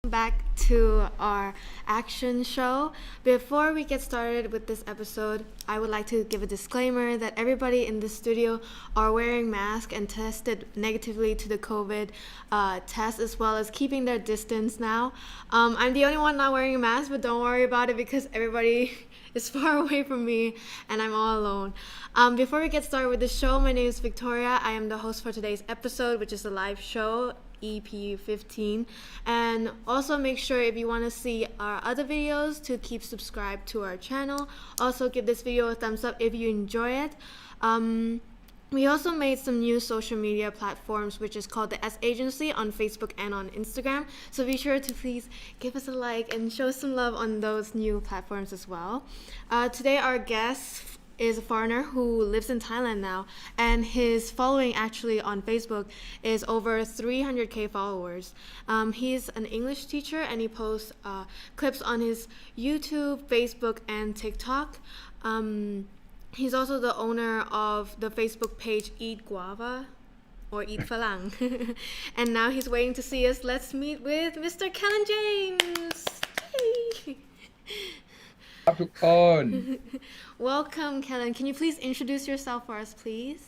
back to our action show. Before we get started with this episode, I would like to give a disclaimer that everybody in the studio are wearing masks and tested negatively to the COVID test, as well as keeping their distance now. I'm the only one not wearing a mask, but don't worry about it because everybody is far away from me and I'm all alone. Before we get started with the show, my name is Victoria. I am the host for today's episode, which is a live show, EP 15. And also make sure if you want to see our other videos to keep subscribed to our channel. Also give this video a thumbs up if you enjoy it. We also made some new social media platforms, which is called the S Agency on Facebook and on Instagram. So be sure to please give us a like and show some love on those new platforms as well. Today our guest is a foreigner who lives in Thailand now, and his following actually on Facebook is over 300k followers. He's an English teacher and he posts clips on his YouTube, Facebook, and TikTok. He's also the owner of the Facebook page Eat Guava or Eat Falang. And now he's waiting to see us. Let's meet with Mr. Kellen James. Hey. ครับทุกคน Welcome, Kellen. Can you please introduce yourself for us, please?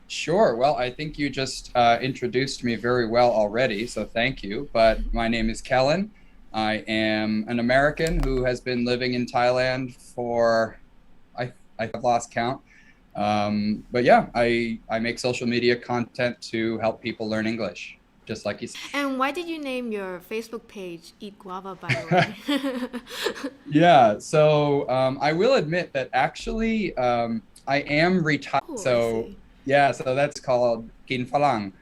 Sure. Well, I think you just introduced me very well already, so thank you. But my name is Kellen. I am an American who has been living in Thailand for, I've lost count. But yeah, I make social media content to help people learn English, just like you said. And why did you name your Facebook page Eat Guava, by the way? Yeah, so I will admit that actually I am retired. Oh, So I see. yeah, so that's called Kin Falang,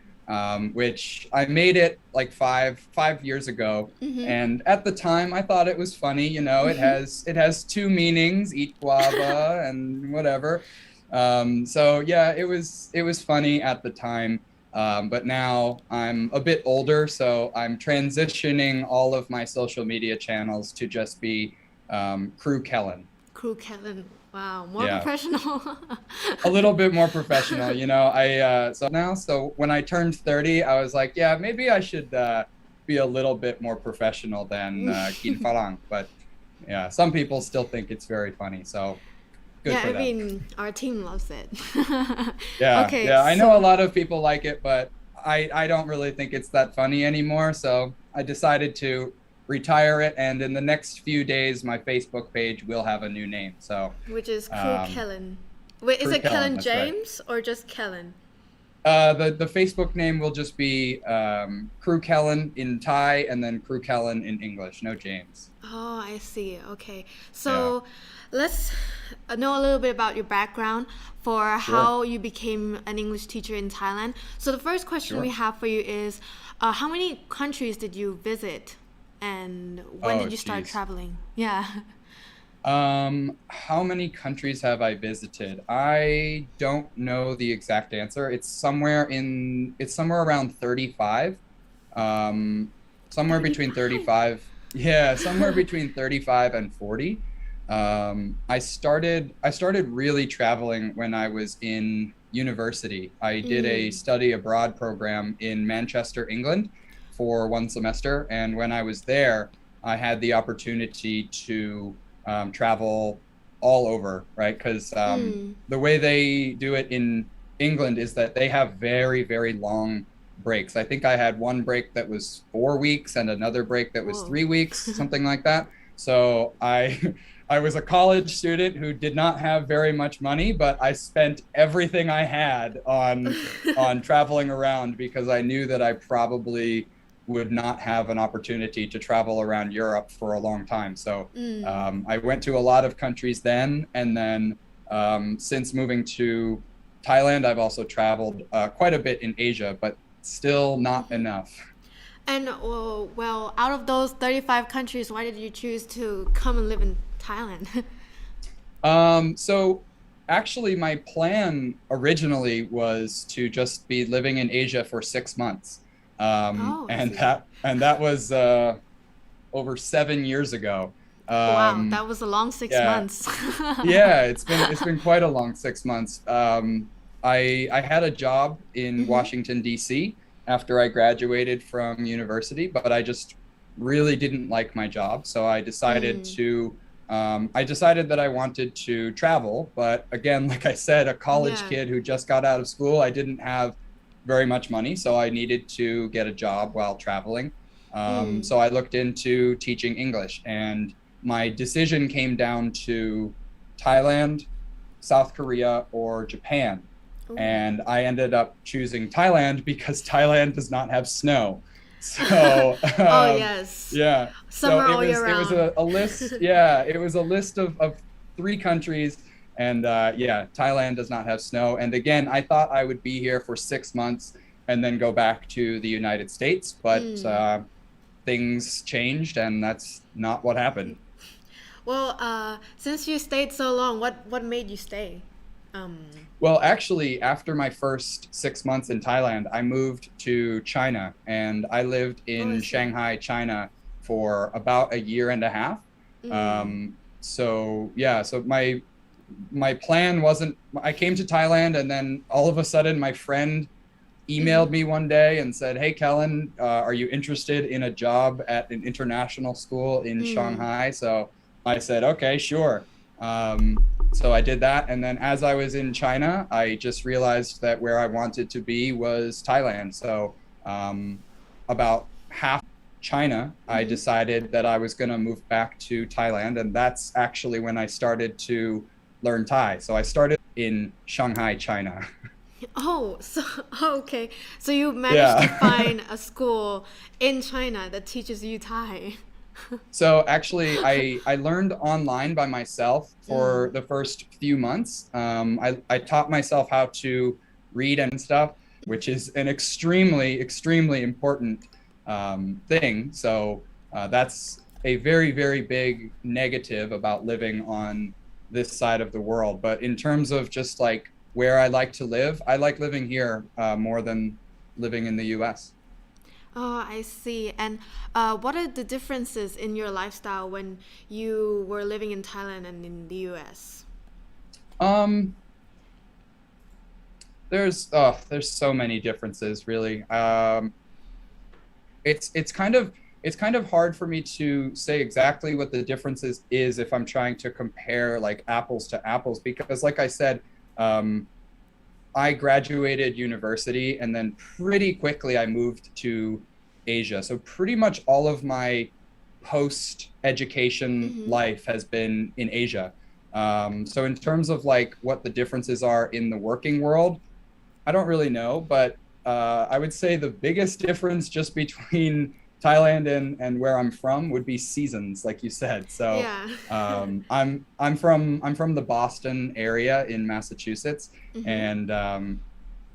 which I made it like five years ago. And at the time I thought it was funny, you know, it has two meanings, eat guava and whatever. So yeah, it was funny at the time. But now I'm a bit older, so I'm transitioning all of my social media channels to just be Crew Kellen. Crew Kellen. Wow, more Yeah. professional. A little bit more professional, you know. So when I turned 30, I was like, yeah, maybe I should be a little bit more professional than Kin Falang. But yeah, some people still think it's very funny, so good Yeah, for I them. mean, our team loves it. Yeah, Okay, yeah, I know so- a lot of people like it, but I don't really think it's that funny anymore. So I decided to retire it, and in the next few days, my Facebook page will have a new name. So Which is Crew Kellen. Wait, is Crew it Kellen, Kellen that's right. James or just Kellen? the Facebook name will just be Crew Kellen in Thai, and then Crew Kellen in English. No James. Oh, I see. Okay. So let's know a little bit about your background for how you became an English teacher in Thailand. So the first question we have for you is, how many countries did you visit? And when Oh, did you start geez. traveling? Yeah. How many countries have I visited? I don't know the exact answer. It's somewhere around 35. Somewhere between 35. Yeah, somewhere between 35 and 40. I started really traveling when I was in university. I did a study abroad program in Manchester, England for one semester, and when I was there, I had the opportunity to travel all over, right? Because the way they do it in England is that they have very, very long breaks. I think I had one break that was 4 weeks and another break that was Whoa. 3 weeks, something like that. So I was a college student who did not have very much money, but I spent everything I had on traveling around because I knew that I probably would not have an opportunity to travel around Europe for a long time. So I went to a lot of countries then, and then since moving to Thailand, I've also traveled quite a bit in Asia, but still not enough. And well, out of those 35 countries, why did you choose to come and live in Thailand? So actually my plan originally was to just be living in Asia for 6 months. I And see. that was over 7 years ago. Wow, that was a long 6 yeah. months. Yeah, it's been quite a long 6 months. I had a job in Washington D.C. after I graduated from university, but I just really didn't like my job. So Mm. I decided that I wanted to travel. But again, like I said, a college Yeah. kid who just got out of school, I didn't have very much money. So I needed to get a job while traveling. Mm. So I looked into teaching English, and my decision came down to Thailand, South Korea, or Japan. Ooh. And I ended up choosing Thailand because Thailand does not have snow. So Oh yes. yeah, so Summer all year it was round. a list. Yeah, it was a list of three countries, and yeah, Thailand does not have snow. And again, I thought I would be here for 6 months and then go back to the United States, but Mm. things changed, and that's not what happened. Well, since you stayed so long, what made you stay? Um. Well, actually, after my first 6 months in Thailand, I moved to China, and I lived Oh, I in see. Shanghai, China for about a year and a half. Mm. So yeah, so my plan wasn't, I came to Thailand, and then all of a sudden my friend Mhm. emailed me one day and said, "Hey, Kellen, are you interested in a job at an international school in Mm. Shanghai?" So I said, "Okay, sure." So I did that. And then as I was in China, I just realized that where I wanted to be was Thailand. So um, about half China, I Mhm. decided that I was going to move back to Thailand. And that's actually when I started to learn Thai. So I started in Shanghai, China. Oh, so okay. So you managed to Yeah. find a school in China that teaches you Thai. So actually, I learned online by myself for Mm. the first few months. I taught myself how to read and stuff, which is an extremely important thing. So that's a very big negative about living on this side of the world. But in terms of just like where I like to live, I like living here more than living in the US. Oh, I see. And what are the differences in your lifestyle when you were living in Thailand and in the US? Um, there's so many differences, really. It's kind of hard for me to say exactly what the differences is if I'm trying to compare like apples to apples, because like I said, um, I graduated university, and then pretty quickly I moved to Asia. So pretty much all of my post education Mm-hmm. life has been in Asia. So in terms of like what the differences are in the working world, I don't really know, but I would say the biggest difference just between Thailand and where I'm from would be seasons, like you said. So Yeah. I'm from the Boston area in Massachusetts, Mm-hmm. and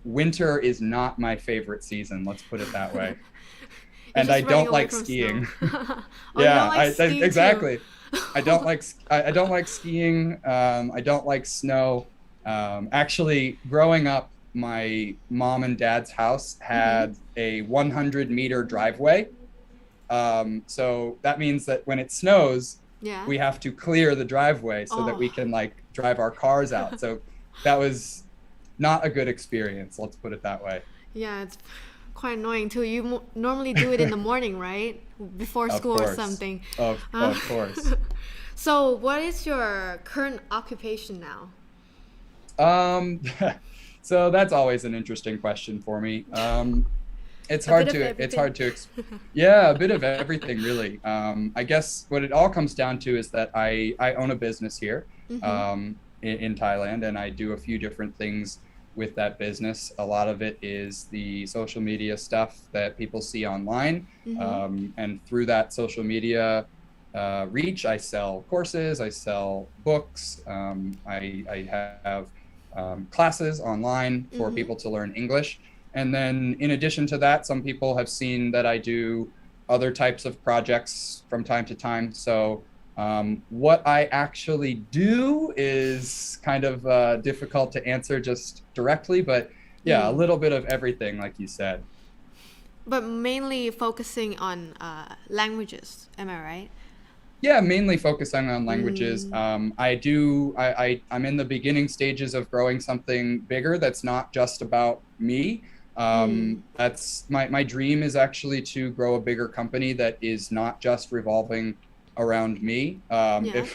winter is not my favorite season. Let's put it that way. You're And just I running don't away like from snow. skiing. Oh, you don't Yeah, like skiing too? exactly. I don't like skiing. I don't like snow. Actually, growing up, my mom and dad's house Mm-hmm. had a 100-meter driveway. So that means that when it snows, Yeah. we have to clear the driveway so that Oh. we can like drive our cars out. So that was not a good experience. Let's put it that way. Yeah, it's quite annoying too. You normally do it in the morning, right? Before Of school or course. something. Uh, Of course. so, what is your current occupation now? Um, so that's always an interesting question for me. A bit of It's everything. hard to, yeah, a bit of everything really. I guess what it all comes down to is that I own a business here, Mm-hmm. in Thailand, and I do a few different things with that business. A lot of it is the social media stuff that people see online, Mm-hmm. and through that social media reach, I sell courses, I sell books, I have classes online for Mm-hmm. people to learn English. And then in addition to that, some people have seen that I do other types of projects from time to time. So what I actually do is kind of difficult to answer just directly, but yeah, a Mm. little bit of everything, like you said. But mainly focusing on languages. Am I right? Yeah, mainly focusing on languages. Mm. I'm in the beginning stages of growing something bigger that's not just about me. That's my dream is actually to grow a bigger company that is not just revolving around me. Yeah.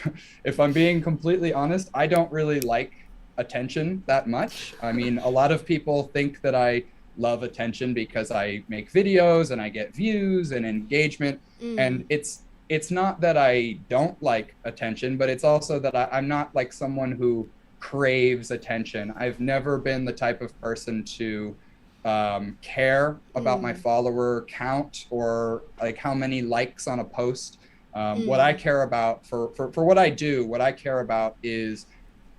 If I'm being completely honest, I don't really like attention that much. I mean, a lot of people think that I love attention because I make videos and I get views and engagement. And it's not that I don't like attention, but it's also that I'm not like someone who craves attention. I've never been the type of person to care about my follower count or like how many likes on a post. What I care about for what I do, what I care about is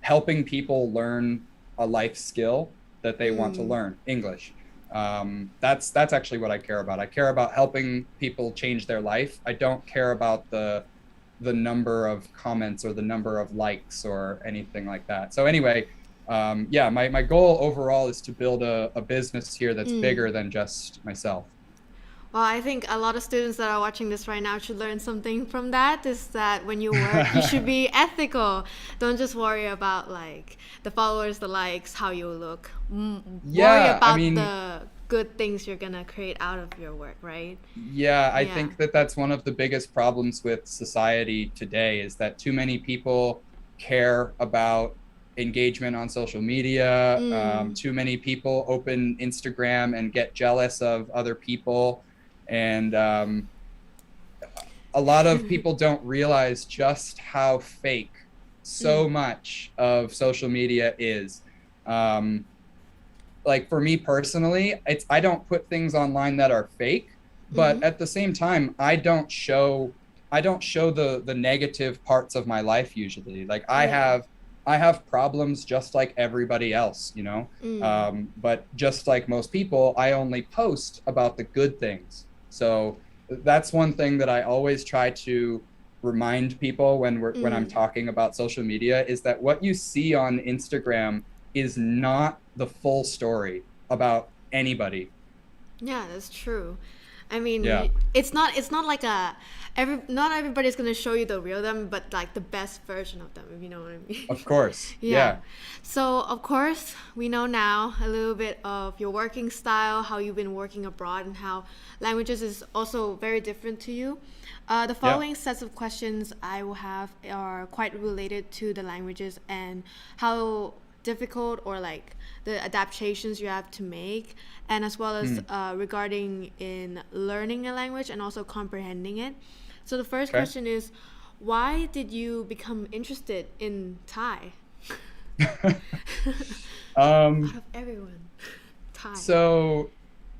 helping people learn a life skill that they want to learn, English. That's actually what I care about. I care about helping people change their life. I don't care about the number of comments or the number of likes or anything like that. So anyway, yeah, my goal overall is to build a business here that's bigger than just myself. Well, I think a lot of students that are watching this right now should learn something from that, is that when you work, you should be ethical. Don't just worry about like the followers, the likes, how you look. Worry Yeah, I about mean, the good things you're gonna create out of your work, right? yeah, I Yeah. think that that's one of the biggest problems with society today is that too many people care about engagement on social media. Too many people open Instagram and get jealous of other people. And a lot of people don't realize just how fake so much of social media is. Um, like for me personally, I don't put things online that are fake, but at the same time, I don't show the negative parts of my life usually. Like Yeah. I have problems just like everybody else, you know. But just like most people, I only post about the good things. So that's one thing that I always try to remind people when I'm talking about social media is that what you see on Instagram is not the full story about anybody. Yeah, that's true. I mean, Yeah, it's not like not everybody's gonna show you the real them, but like the best version of them, if you know what I mean. of course. Yeah. Yeah. So, of course, we know now a little bit of your working style, how you've been working abroad, and how languages is also very different to you. The Yeah. following sets of questions I will have are quite related to the languages and how difficult or like the adaptations you have to make, and as well as regarding in learning a language and also comprehending it. So the first Okay. question is, why did you become interested in Thai? Out um of everyone, Thai. so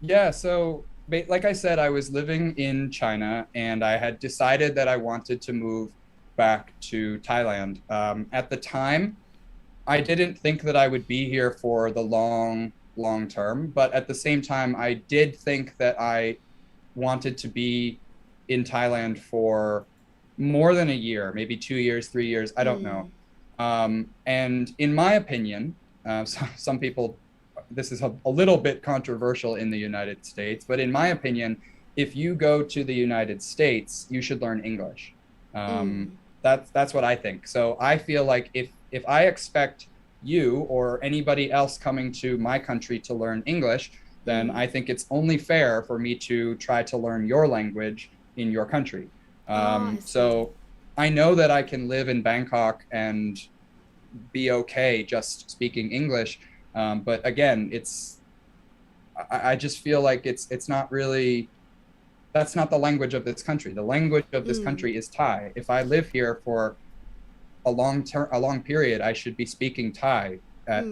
yeah, so like I said, I was living in China and I had decided that I wanted to move back to Thailand. At the time, I didn't think that I would be here for the long term, but at the same time, I did think that I wanted to be in Thailand for more than a year, maybe 2 years, 3 years, I don't know. And in my opinion, some people, this is a little bit controversial in the United States, but in my opinion, if you go to the United States, you should learn English. That's what I think. So I feel like if I expect you or anybody else coming to my country to learn English, then I think it's only fair for me to try to learn your language in your country. Oh, I see. So I know that I can live in Bangkok and be okay just speaking English. But again, I just feel like it's not really, that's not the language of this country. The language of this country is Thai. If I live here for a long period, I should be speaking Thai at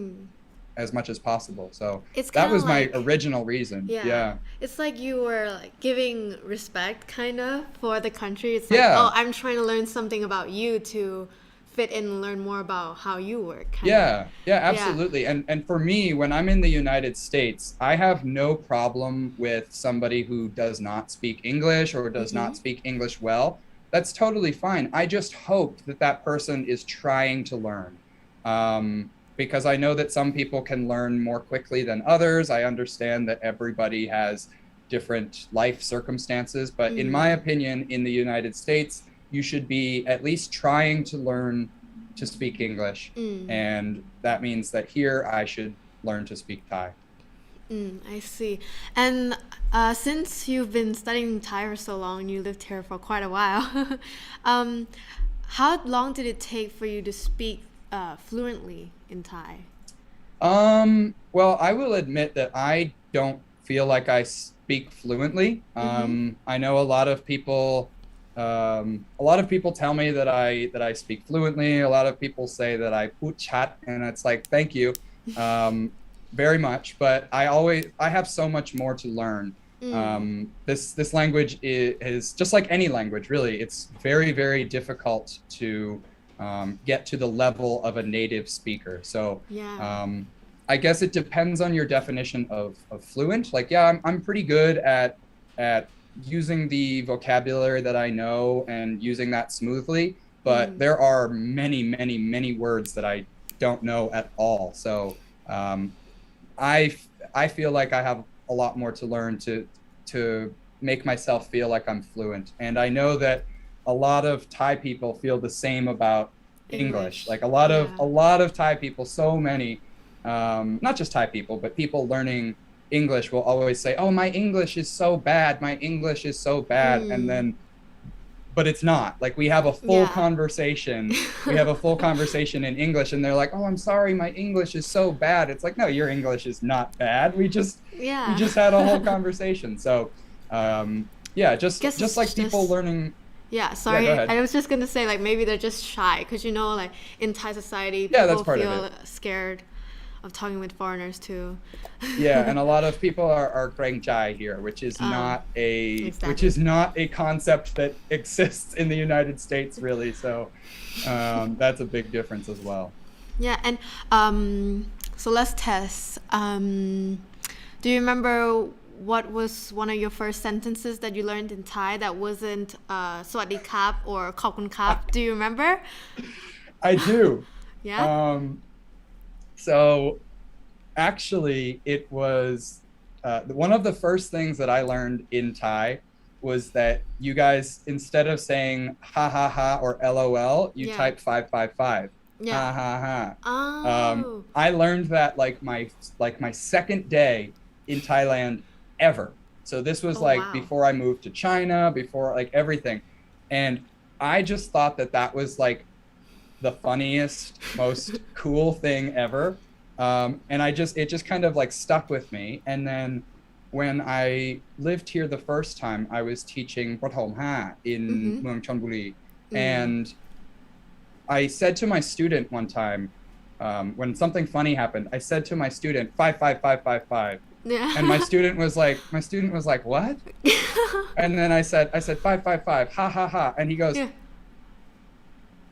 as much as possible. So It's that kind of was my like, original reason. yeah, Yeah. it's like you were like giving respect kind of for the country. It's like, oh, Yeah. I'm trying to learn something about you to fit in and learn more about how you work, kind of. Yeah, yeah, Yeah. absolutely. And for me, when I'm in the United States, I have no problem with somebody who does not speak English or does not speak English well. That's totally fine. I just hope that that person is trying to learn. Because I know that some people can learn more quickly than others. I understand that everybody has different life circumstances, but in my opinion, in the United States, you should be at least trying to learn to speak English. And that means that here I should learn to speak Thai. I see. And since you've been studying Thai for so long, you lived here for quite a while. um, how long did it take for you to speak fluently in Thai? Well, I will admit that I don't feel like I speak fluently. Mm-hmm. I know a lot of people tell me that I speak fluently. A lot of people say that I put chat, and it's like, thank you, very much. But I have so much more to learn. Mm, This language is just like any language, really. It's very, very difficult to get to the level of a native speaker. So yeah. I guess it depends on your definition of fluent. Like, yeah, I'm pretty good at using the vocabulary that I know and using that smoothly, but Mm, there are many, many, many words that I don't know at all. So um, I I feel like I have a lot more to learn to make myself feel like I'm fluent. And I know that a lot of Thai people feel the same about English. English. Like a lot of Thai people, so many, not just Thai people, but people learning English will always say, "Oh, my English is so bad. My English is so bad." And Mm, then, but it's not. Like we have a full yeah. conversation. We have a full conversation in English, and they're like, "Oh, I'm sorry, my English is so bad." It's like, no, your English is not bad. We Yeah. just had a whole conversation. So, yeah, just Guess just it's like people just learning. yeah, Yeah, go sorry. ahead. I was just gonna say like maybe they're just shy because you know like in Thai society Yeah, that's people part of feel it. scared of talking with foreigners too. Yeah, and a lot of people are kreng chai here, which Exactly. is not a concept that exists in the United States, really. So that's a big difference as well. Yeah, and so let's test. Do you remember what was one of your first sentences that you learned in Thai that wasn't "สวัสดีครับ" or "ขอบคุณครับ"? Do you remember? I do. Yeah. Um, so actually, it was one of the first things that I learned in Thai was that you guys, instead of saying ha ha ha or LOL, you Yeah. type 555. Yeah. Ha ha ha. Oh. I learned that like my second day in Thailand ever. So this was Oh like wow. before I moved to China, before like everything. And I just thought that that was like the funniest, most cool thing ever. And it just kind of like stuck with me. And then when I lived here the first time, I was teaching Prathom Ha in Mm-hmm. Muang Chonburi. Mm. And I said to my student one time, when something funny happened, I said to my student, 55555. And Yeah. my student was like, what? And then I said, 555, ha ha ha. And he goes, Yeah.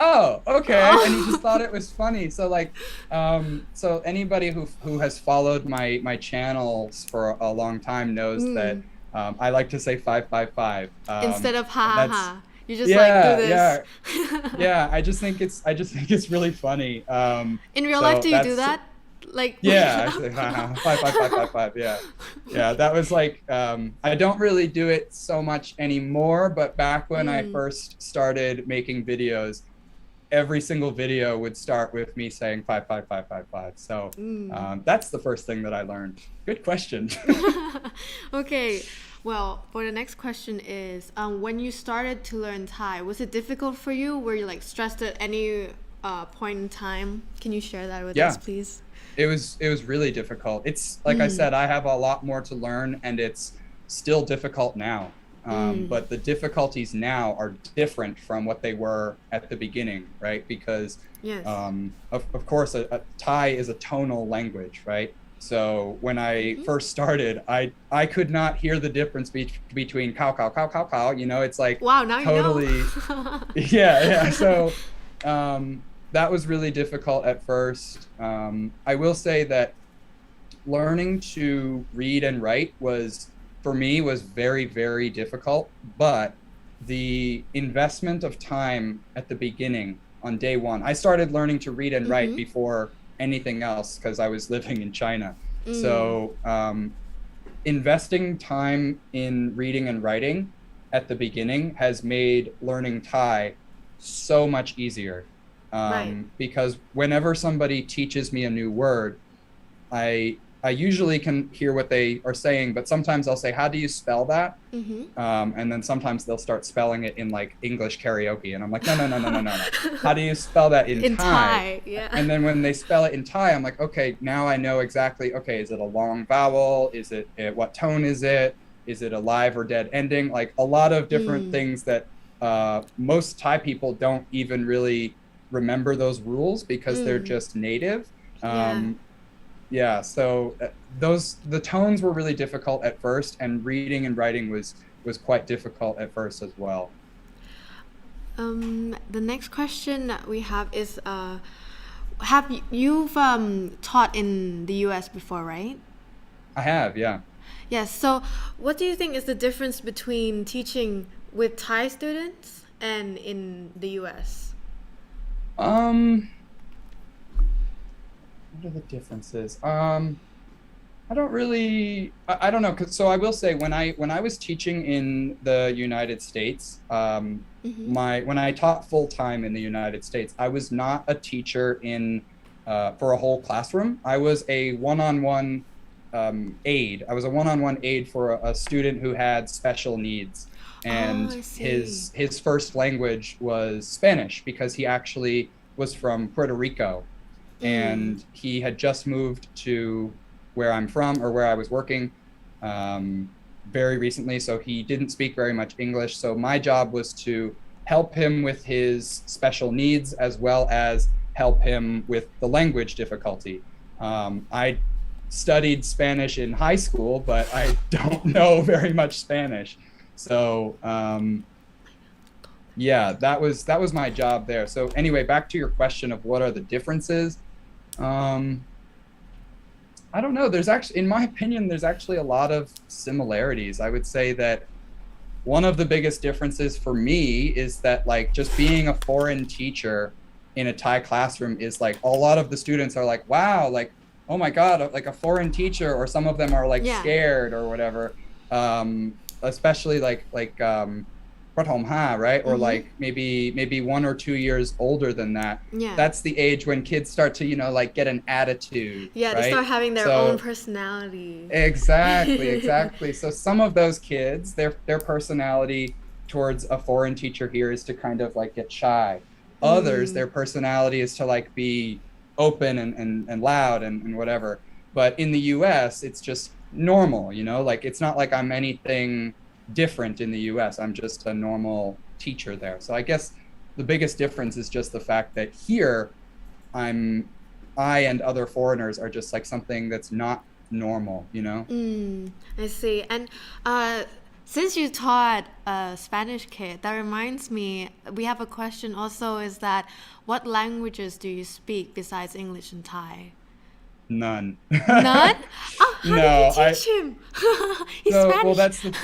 oh, okay. And he just Oh. thought it was funny. So like, so anybody who has followed my channels for a long time knows that Mm. I like to say 555. Instead of And ha ha that's ha, you just like do yeah, this. yeah, yeah. I just think it's really funny. In real life, So do you do that's that? Like yeah. I say haha, 55555. Yeah, yeah. That was like I don't really do it so much anymore, but back when I Mm. first started making videos, every single video would start with me saying 55555. So Mm. that's the first thing that I learned. Good question. Okay. Well, for the next question is, when you started to learn Thai, was it difficult for you? Were you like stressed at any point in time? Can you share that with us, Yeah. please? It was really difficult. It's like I Mm. said, I have a lot more to learn, and it's still difficult now. Mm. But the difficulties now are different from what they were at the beginning, right? Because Yes. of course, a Thai is a tonal language, right? So when I Mm-hmm. first started, I could not hear the difference between cow cow cow cow cow. You know, it's like Wow, now you know. totally. Yeah, yeah. So that was really difficult at first. I will say that learning to read and write for me, was very, very difficult. But the investment of time at the beginning on day one, I started learning to read and write Mm-hmm. before anything else because I was living in China. Mm. So investing time in reading and writing at the beginning has made learning Thai so much easier. Right. Because whenever somebody teaches me a new word, I I usually can hear what they are saying, but sometimes I'll say, "How do you spell that?" And then sometimes they'll start spelling it in like English karaoke, and I'm like, "No, no, no, no, no, no, no. How do you spell that in In Thai?" Thai, yeah. And then when they spell it in Thai, I'm like, "Okay, now I know exactly. Okay, is it a long vowel? Is it what tone is it? Is it a live or dead ending?" Like a lot of different Mm, things that most Thai people don't even really remember those rules because they're mm, just native. yeah. Yeah, so those the tones were really difficult at first, and reading and writing was quite difficult at first as well. The next question that we have is, you've taught in the U.S. before, right? I have, yeah. Yes. So, what do you think is the difference between teaching with Thai students and in the U.S.? Um, what are the differences? I don't really, I don't know. 'Cause, so I will say when I was teaching in the United States, Mm-hmm. my when I taught full time in the United States, I was not a teacher in for a whole classroom. I was a one-on-one aide. I was a one-on-one aide for a student who had special needs, Oh, and I see. his first language was Spanish because he actually was from Puerto Rico, Mm. and he had just moved to where I'm from or where I was working um, very recently. So he didn't speak very much English. So my job was to help him with his special needs as well as help him with the language difficulty. I studied Spanish in high school, but I don't know very much Spanish. So yeah, that was my job there. So anyway, back to your question of what are the differences. Um, I don't know. There's actually, in my opinion, there's actually a lot of similarities. I would say that one of the biggest differences for me is that, like, just being a foreign teacher in a Thai classroom is like a lot of the students are like, wow, like, oh my God, like a foreign teacher, or some of them are like Yeah. scared or whatever. Especially Prathom Ha, right? Or Mm-hmm. like maybe 1 or 2 years older than that. Yeah. That's the age when kids start to, like get an attitude, Yeah, they start right? having their own So personality. exactly, exactly. So some of those kids, their personality towards a foreign teacher here is to kind of like get shy. Others, Mm. their personality is to like be open and loud and whatever. But in the US, it's just normal, like it's not like I'm anything different in the US. I'm just a normal teacher there. So I guess the biggest difference is just the fact that here I'm I and other foreigners are just like something that's not normal. Mm, I see. And uh, since you taught a Spanish kid, that reminds me, we have a question also is that what languages do you speak besides English and Thai? None. None? Oh, how did you No, teach him? He's so well Spanish.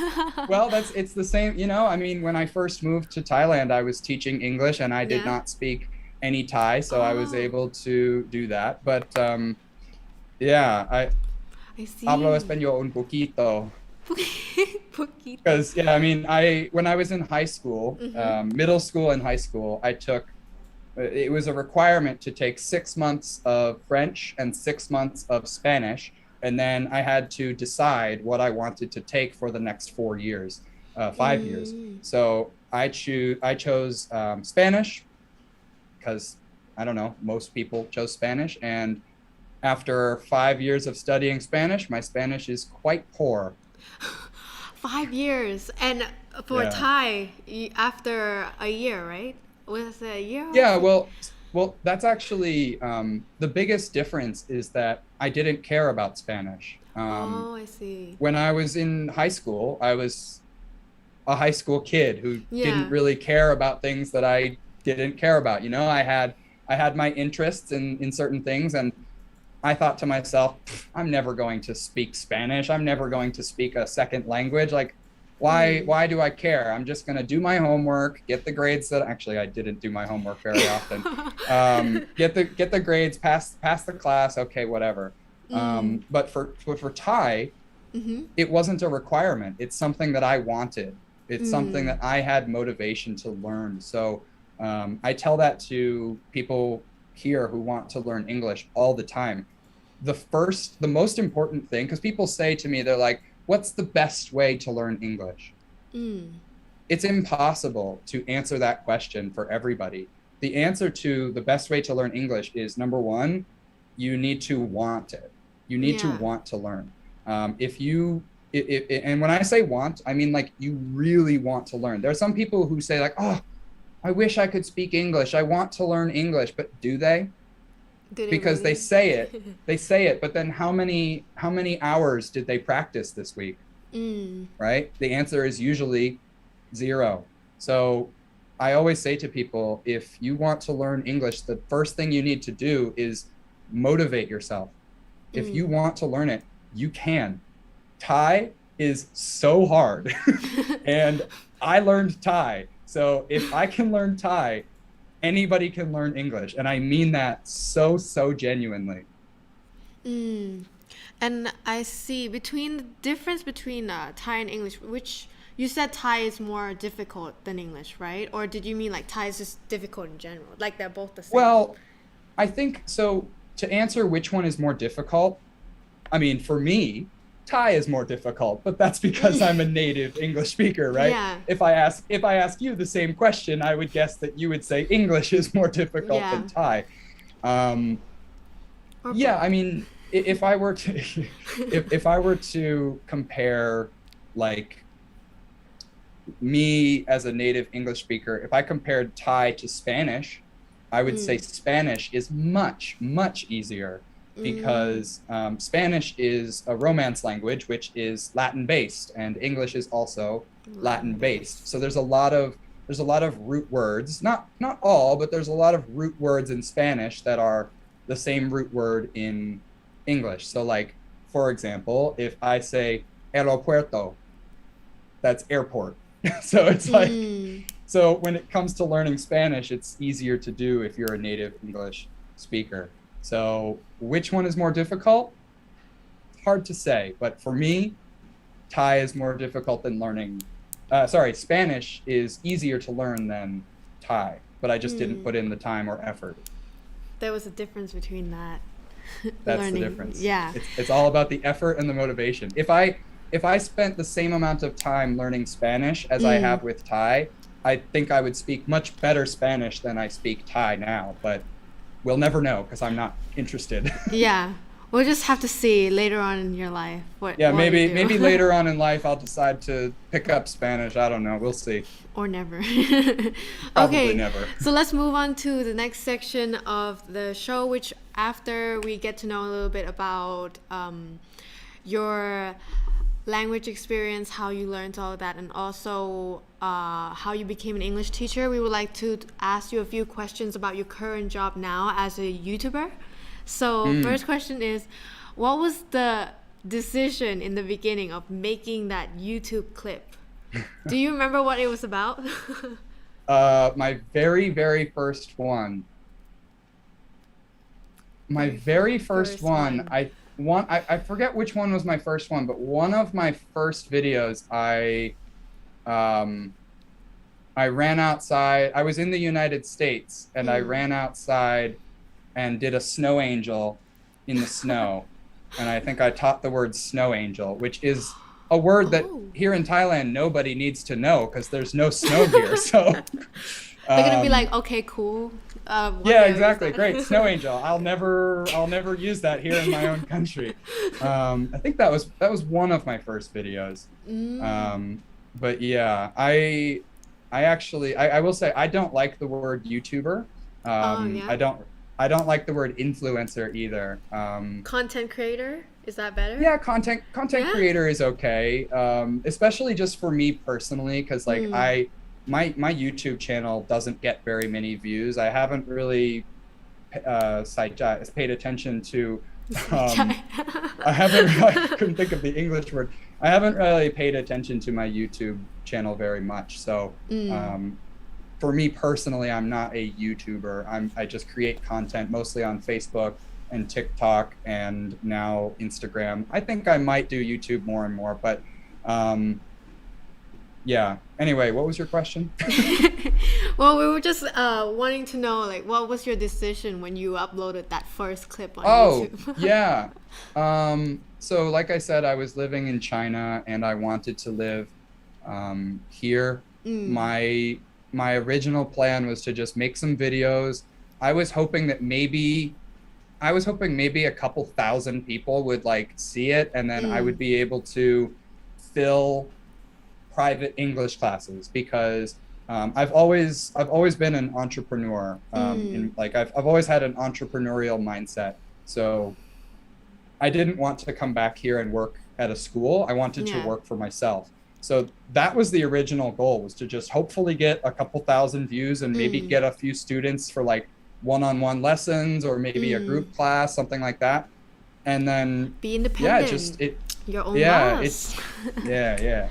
that's it's the same. I mean, when I first moved to Thailand, I was teaching English and I did Yeah. not speak any Thai, so I was Oh, able to do that. But yeah, I I hablo see. español un poquito. Poquito. Because yeah, I mean, I when I was in high school, Mm-hmm. middle school and high school, it was a requirement to take 6 months of French and 6 months of Spanish, and then I had to decide what I wanted to take for the next 4 years, 5 years. Mm. So I chose Spanish because I don't know, most people chose Spanish, and after 5 years of studying Spanish, my Spanish is quite poor. 5 years. And for Yeah. Thai, after a year, right? Was it a year or Yeah, six? well, that's actually the biggest difference is that I didn't care about Spanish. Oh, I see. When I was in high school, I was a high school kid who didn't Yeah. really care about things that I didn't care about. I had my interests in certain things, and I thought to myself, I'm never going to speak Spanish. I'm never going to speak a second language. Like, why Mm. why do I care? I'm just going to do my homework, get the grades that actually I didn't do my homework very often. Get the grades, pass the class, okay, whatever. Mm. But for Thai, Mm-hmm. it wasn't a requirement. It's something that I wanted. It's something Mm. that I had motivation to learn. So I tell that to people here who want to learn English all the time. the most important thing, because people say to me, they're like, what's the best way to learn English? It's impossible to answer that question for everybody. The answer to the best way to learn English is, number one, you need to want it. You need to want to learn. If you, and when I say want, I mean like you really want to learn. There are some people who say like, oh, I wish I could speak English. I want to learn English, but do they? Because really? They say it, but then how many hours did they practice this week? Right? The answer is usually 0. So I always say to people, if you want to learn English, the first thing you need to do is motivate yourself. If you want to learn it, you can. Thai is so hard. And I learned Thai. So if I can learn Thai, anybody can learn English. And I mean that so genuinely. And I see the difference between Thai and English, which you said Thai is more difficult than English, right? Or did you mean like Thai is just difficult in general? Like they're both the same? Well, I think so. To answer which one is more difficult, I mean, for me, Thai is more difficult, but that's because I'm a native English speaker, right? Yeah. If I ask you the same question, I would guess that you would say English is more difficult than Thai. Yeah, I mean, if I were to compare like me as a native English speaker, if I compared Thai to Spanish, I would say Spanish is much easier because Spanish is a Romance language, which is Latin based, and English is also Latin based. So there's a lot of root words, not all, but there's a lot of root words in Spanish that are the same root word in English. So like, for example, if I say aeropuerto, that's airport. So it's like, so when it comes to learning Spanish, it's easier to do if you're a native English speaker. So which one is more difficult? Hard to say, but for me, Thai is more difficult than learning. Spanish is easier to learn than Thai, but I just didn't put in the time or effort. There was a difference between that. That's learning. The difference. Yeah. It's all about the effort and the motivation. If I spent the same amount of time learning Spanish as I have with Thai, I think I would speak much better Spanish than I speak Thai now, but we'll never know because I'm not interested. Yeah. We'll just have to see later on in your life. Maybe later on in life I'll decide to pick up Spanish. I don't know. We'll see. Or never. Probably never. So let's move on to the next section of the show, which after we get to know a little bit about your language experience, how you learned all of that, and also how you became an English teacher, we would like to ask you a few questions about your current job now as a YouTuber. So first question is, what was the decision in the beginning of making that YouTube clip? Do you remember what it was about? My very first one. My very first one. I forget which one was my first one, but one of my first videos, I ran outside. I was in the United States, and I ran outside and did a snow angel in the snow. And I think I taught the word snow angel, which is a word that here in Thailand nobody needs to know because there's no snow here. So they're gonna be like, okay, cool. Yeah, exactly. Great, snow angel. I'll never use that here in my own country. I think that was one of my first videos. But yeah, I will say I don't like the word YouTuber. I don't like the word influencer either. Content creator, is that better? Yeah, content creator is okay, especially just for me personally, because like my YouTube channel doesn't get very many views. I haven't really paid attention to. I couldn't think of the English word. I haven't really paid attention to my YouTube channel very much. So for me personally, I'm not a YouTuber. I just create content mostly on Facebook and TikTok and now Instagram. I think I might do YouTube more and more, but yeah. Anyway, what was your question? Well, we were just wanting to know, like, what was your decision when you uploaded that first clip on Oh, YouTube? yeah. So like I said, I was living in China and I wanted to live here. Mm, My original plan was to just make some videos. I was hoping that maybe a couple thousand people would like see it, and then I mm, would be able to fill private English classes because I've always been an entrepreneur. mm. In like I've always had an entrepreneurial mindset. So I didn't want to come back here and work at a school. I wanted to Yeah. work for myself. So that was the original goal, was to just hopefully get a couple thousand views and maybe Mm, get a few students for like one-on-one lessons or maybe a mm. group class, something like that. And then Be yeah, independent. Your own yeah, boss. yeah.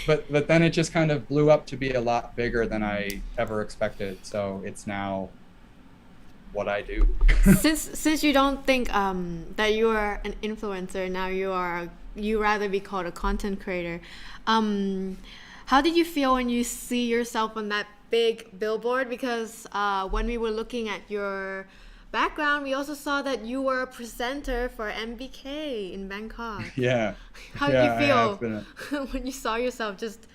But then it just kind of blew up to be a lot bigger than I ever expected. So it's now what I do. Since you don't think that you are an influencer, now you rather be called a content creator. Um, how did you feel when you see yourself on that big billboard? Because when we were looking at your background, we also saw that you were a presenter for MBK in Bangkok. Yeah, How did you yeah, I have feel been. when you saw yourself just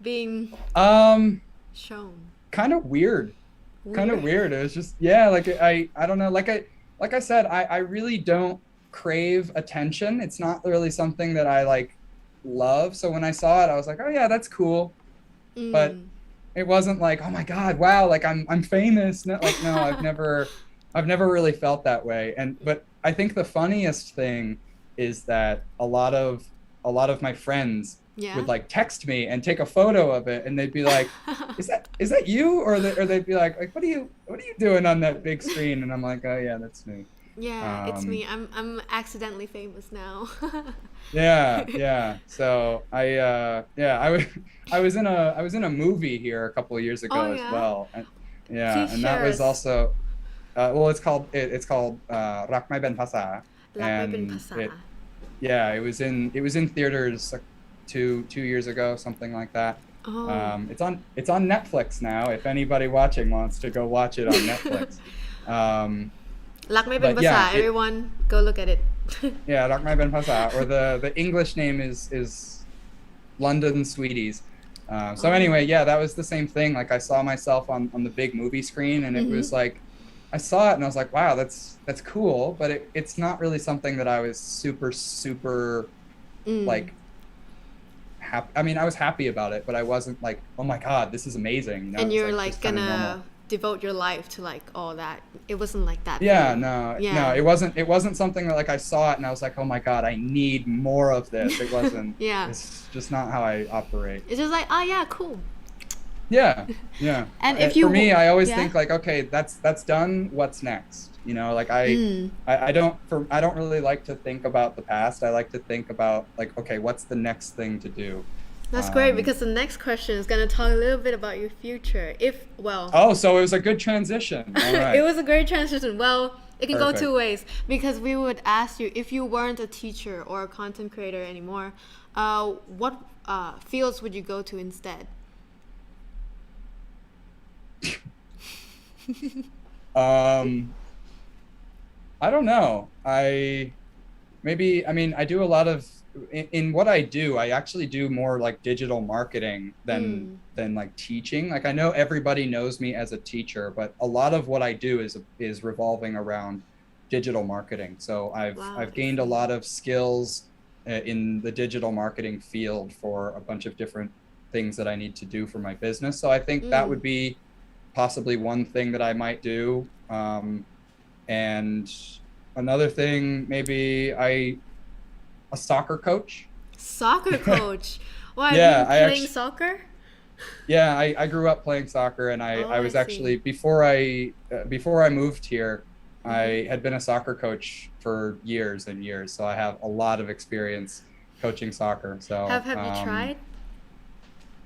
being Um, shown? Kind of weird. Kind of Weird. weird. It was just, yeah, like I don't know, like I said, I really don't crave attention. It's not really something that I like love. So when I saw it, I was like, oh yeah, that's cool. But Mm. it wasn't like, oh my God, wow, like I'm famous. No, like no, I've never really felt that way. But I think the funniest thing is that a lot of my friends Yeah. would like text me and take a photo of it, and they'd be like, is that you? Or they'd be like, what are you doing on that big screen? And I'm like, oh yeah, that's me. Yeah, it's Um, me. I'm accidentally famous now. yeah. So I was in a movie here a couple of years Oh ago as yeah. well. And yeah, Please and that share was us. also well, it's called Rak Mai Ben Phasa, รักไม่เป็นภา and ษา it was in theaters like two years ago, something like that. Oh. It's on Netflix now. If anybody watching wants to go watch it on Netflix. Um, รักไม่เป็น but ภาษา yeah, everyone go look at it. yeah, Rak Mai Ben Phasa, or the English name is London Sweeties. So Oh. anyway, yeah, that was the same thing. Like I saw myself on the big movie screen, and it was Mm-hmm. like I saw it and I was like, wow, that's cool, but it's not really something that I was super super Mm. like happy. I mean, I was happy about it, but I wasn't like, oh my God, this is amazing. And It was you're like like just kind of normal. gonna devote your life to like all that. It wasn't like that for Yeah, you. no, Yeah. it wasn't something that like I saw it and I was like, oh my God, I need more of this. It wasn't. Yeah. It's just not how I operate. It's just like, oh yeah, cool. Yeah. And if you For me, I always yeah. think like, okay, that's done. What's next? Like Mm. I don't really like to think about the past. I like to think about like, okay, what's the next thing to do? That's great Um, because the next question is gonna talk a little bit about your future. If well, oh, so it was a good transition. All it right. was a great transition. Well, it can go Perfect. two ways because we would ask you if you weren't a teacher or a content creator anymore, what fields would you go to instead? Um, I don't know. I do a lot of in what I do. I actually do more like digital marketing Mm. than like teaching. Like I know everybody knows me as a teacher, but a lot of what I do is revolving around digital marketing. So Wow, I've I gained a see. lot of skills in the digital marketing field for a bunch of different things that I need to do for my business. So I think that Mm. would be possibly one thing that I might do. And another thing, maybe a soccer coach. Soccer coach. Why have you Yeah, been playing soccer? yeah, I grew up playing soccer, and I, Oh, I I was see. actually before I moved here, Hmm. I had been a soccer coach for years and years, so I have a lot of experience coaching soccer. So Have you tried?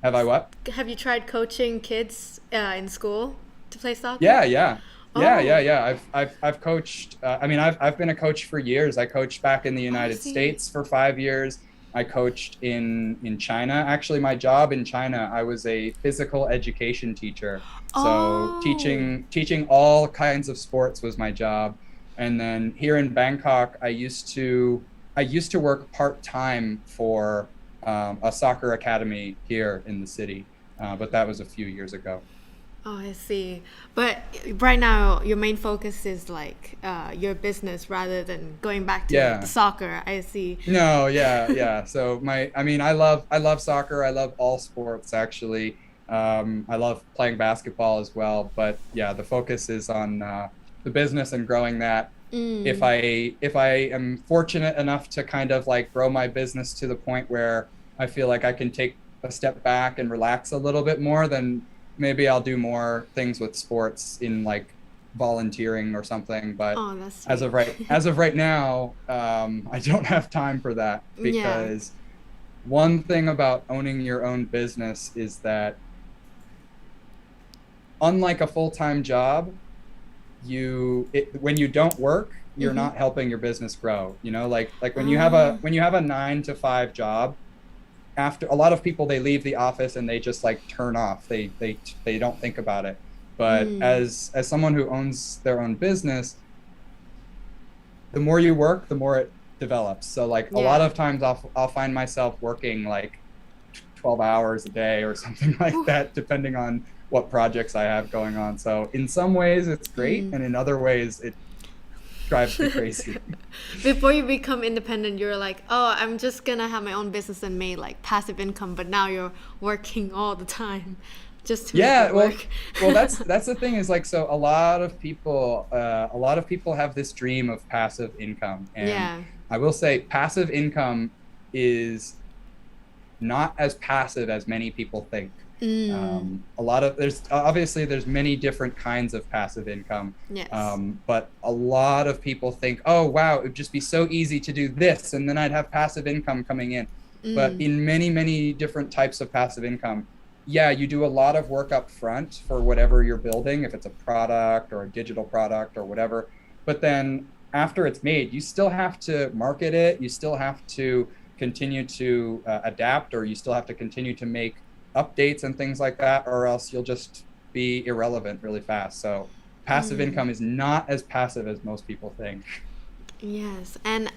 have I what? Have you tried coaching kids in school to play soccer? Yeah. Oh, I've coached. I mean, I've been a coach for years. I coached back in the oh, I United see. States for 5 years. I coached in China. Actually, my job in China, I was a physical education teacher. So Oh, teaching all kinds of sports was my job. And then here in Bangkok, I used to work part-time for a soccer academy here in the city. But that was a few years ago. oh, I see. But right now, your main focus is like your business rather than going back to the Yeah. soccer. I see. No, yeah, yeah. So I mean, I love soccer. I love all sports actually. I love playing basketball as well. But yeah, the focus is on the business and growing that. If Mm, I am fortunate enough to kind of like grow my business to the point where I feel like I can take a step back and relax a little bit more, then maybe I'll do more things with sports in like volunteering or something. But oh, that's as sweet. of right now, I don't have time for that Yeah. because one thing about owning your own business is that unlike a full-time job, when you don't work, you're Mm-hmm. not helping your business grow. Like when you have a Oh, 9 to 5 job, after a lot of people, they leave the office and they just like turn off. They don't think about it. But mm, as someone who owns their own business, the more you work, the more it develops. So like a lot yeah. of times I'll find myself working like 12 hours a day or something like Whew. that, depending on what projects I have going on. So in some ways it's great, Mm. and in other ways it drives me crazy. Before you become independent, you're like, oh, I'm just gonna have my own business and make like passive income. But now you're working all the time just to make it Yeah, work. well, that's the thing is like, so a lot of people have this dream of passive income, and Yeah. I will say passive income is not as passive as many people think. Mm. A lot of there's many different kinds of passive income, Yes. but a lot of people think, oh wow, it would just be so easy to do this, and then I'd have passive income coming in. But Mm. in many different types of passive income, yeah, you do a lot of work up front for whatever you're building, if it's a product or a digital product or whatever. But then after it's made, you still have to market it. You still have to continue to adapt, or you still have to continue to make updates and things like that, or else you'll just be irrelevant really fast. So passive Mm. income is not as passive as most people think. Yes. And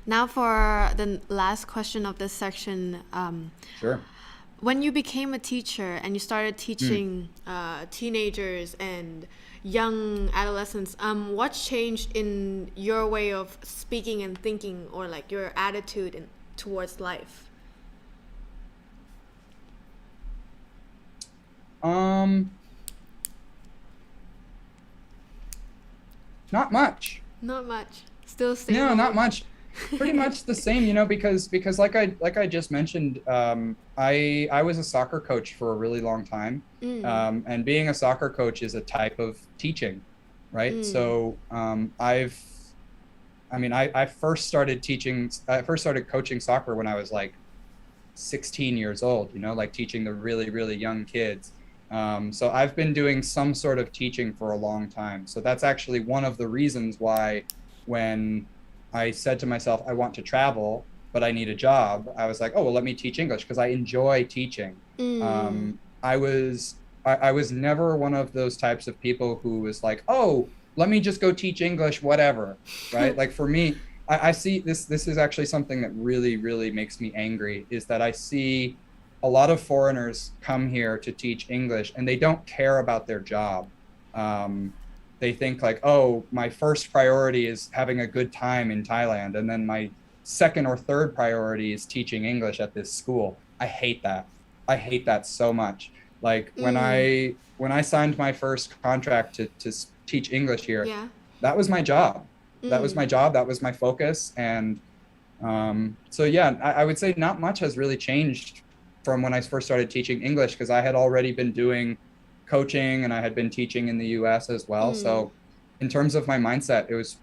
now for the last question of this section. Sure. When you became a teacher and you started Hmm. teaching teenagers and young adolescents, what changed in your way of speaking and thinking, or like your attitude towards life? Um, Not much. Not much. Still same No, not old. much. Pretty much the same, because like I just mentioned, I was a soccer coach for a really long time, Mm. and being a soccer coach is a type of teaching, right? Mm. So I first started teaching. I first started coaching soccer when I was like 16 years old. Like teaching the really young kids. So I've been doing some sort of teaching for a long time. So that's actually one of the reasons why when I said to myself, I want to travel, but I need a job, I was like, oh, well, let me teach English because I enjoy teaching. Mm. I was never one of those types of people who was like, oh, let me just go teach English, whatever. Right. Like for me, I see this is actually something that really makes me angry, is that I see a lot of foreigners come here to teach English and they don't care about their job. Um, they think like, oh, my first priority is having a good time in Thailand, and then my second or third priority is teaching English at this school. I hate that. I hate that so much. Like when Mm. I signed my first contract to teach English here, Yeah. that was my job. That was Mm. my job. That was my focus. And so yeah, I would say not much has really changed from when I first started teaching English, because I had already been doing coaching and I had been teaching in the US as well. Mm. So in terms of my mindset, it was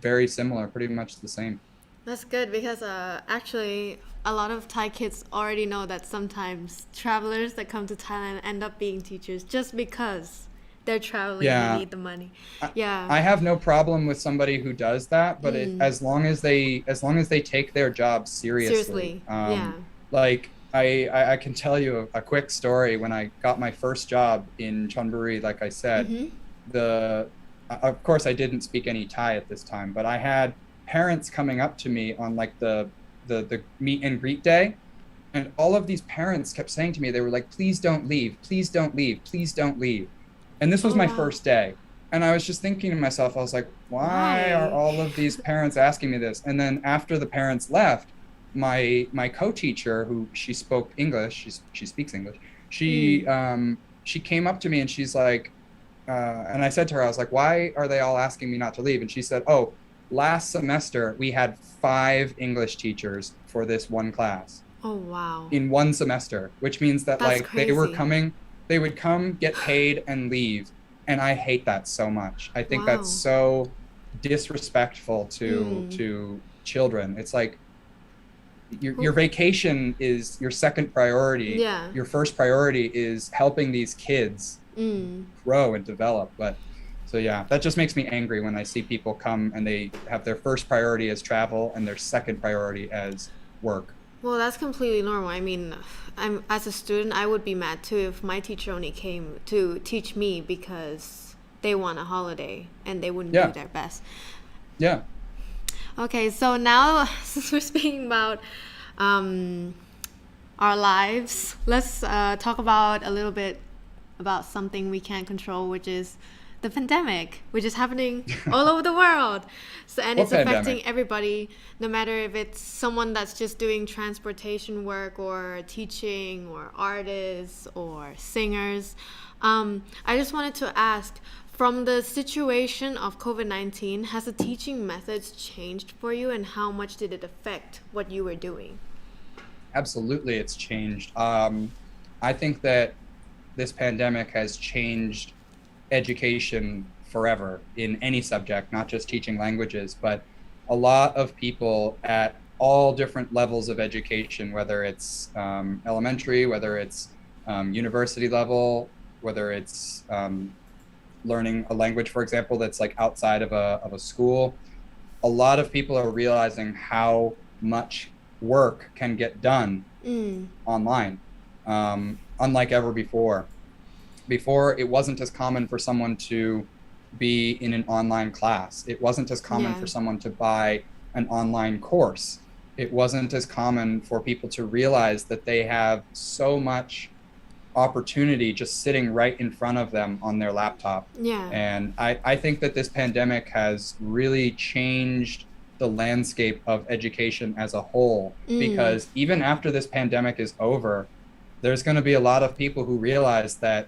very similar, pretty much the same. That's good because actually a lot of Thai kids already know that sometimes travelers that come to Thailand end up being teachers just because They're traveling and they Yeah. need the money. I, Yeah. I have no problem with somebody who does that, but Mm. as long as they take their job seriously. Seriously. Yeah. Like I can tell you a quick story. When I got my first job in Chonburi, like I said, Mm-hmm. the of course I didn't speak any Thai at this time, but I had parents coming up to me on like the meet and greet day, and all of these parents kept saying to me, they were like, please don't leave, please don't leave, please don't leave. And this was Oh my wow. first day. And I was just thinking to myself, I was like, why are Why? all of these parents asking me this? And then after the parents left, my co-teacher, who she spoke English, she speaks English, Mm. she came up to me and she's like, and I said to her, I was like, why are they all asking me not to leave? And she said, oh, last semester we had 5 English teachers for this one class Oh wow. in one semester, which means that That's like crazy. they would come, get paid, and leave. And I hate that so much. I think that's Wow. so disrespectful to Mm. children. It's like your Who? vacation is your second priority. Yeah. Your first priority is helping these kids Mm. grow and develop. But so yeah, that just makes me angry when I see people come and they have their first priority as travel and their second priority as work. Well, that's completely normal. I mean, I'm as a student, I would be mad too if my teacher only came to teach me because they want a holiday and they wouldn't do Yeah. their best. Yeah. Okay, so now since we're speaking about um, our lives, let's talk about a little bit about something we can't control, which is the pandemic, which is happening all over the world. So, and What it's pandemic? affecting everybody, no matter if it's someone that's just doing transportation work or teaching or artists or singers. I just wanted to ask, from the situation of COVID-19, has the teaching methods changed for you, and how much did it affect what you were doing? Absolutely, it's changed. I think that this pandemic has changed education forever in any subject, not just teaching languages, but a lot of people at all different levels of education, whether it's elementary, whether it's university level, whether it's learning a language, for example, that's like outside of a school. A lot of people are realizing how much work can get done Mm, online, unlike ever before. Before, it wasn't as common for someone to be in an online class. It wasn't as common yeah, for someone to buy an online course. It wasn't as common for people to realize that they have so much opportunity just sitting right in front of them on their laptop. yeah. And I think that this pandemic has really changed the landscape of education as a whole, Mm, because even after this pandemic is over, there's going to be a lot of people who realize that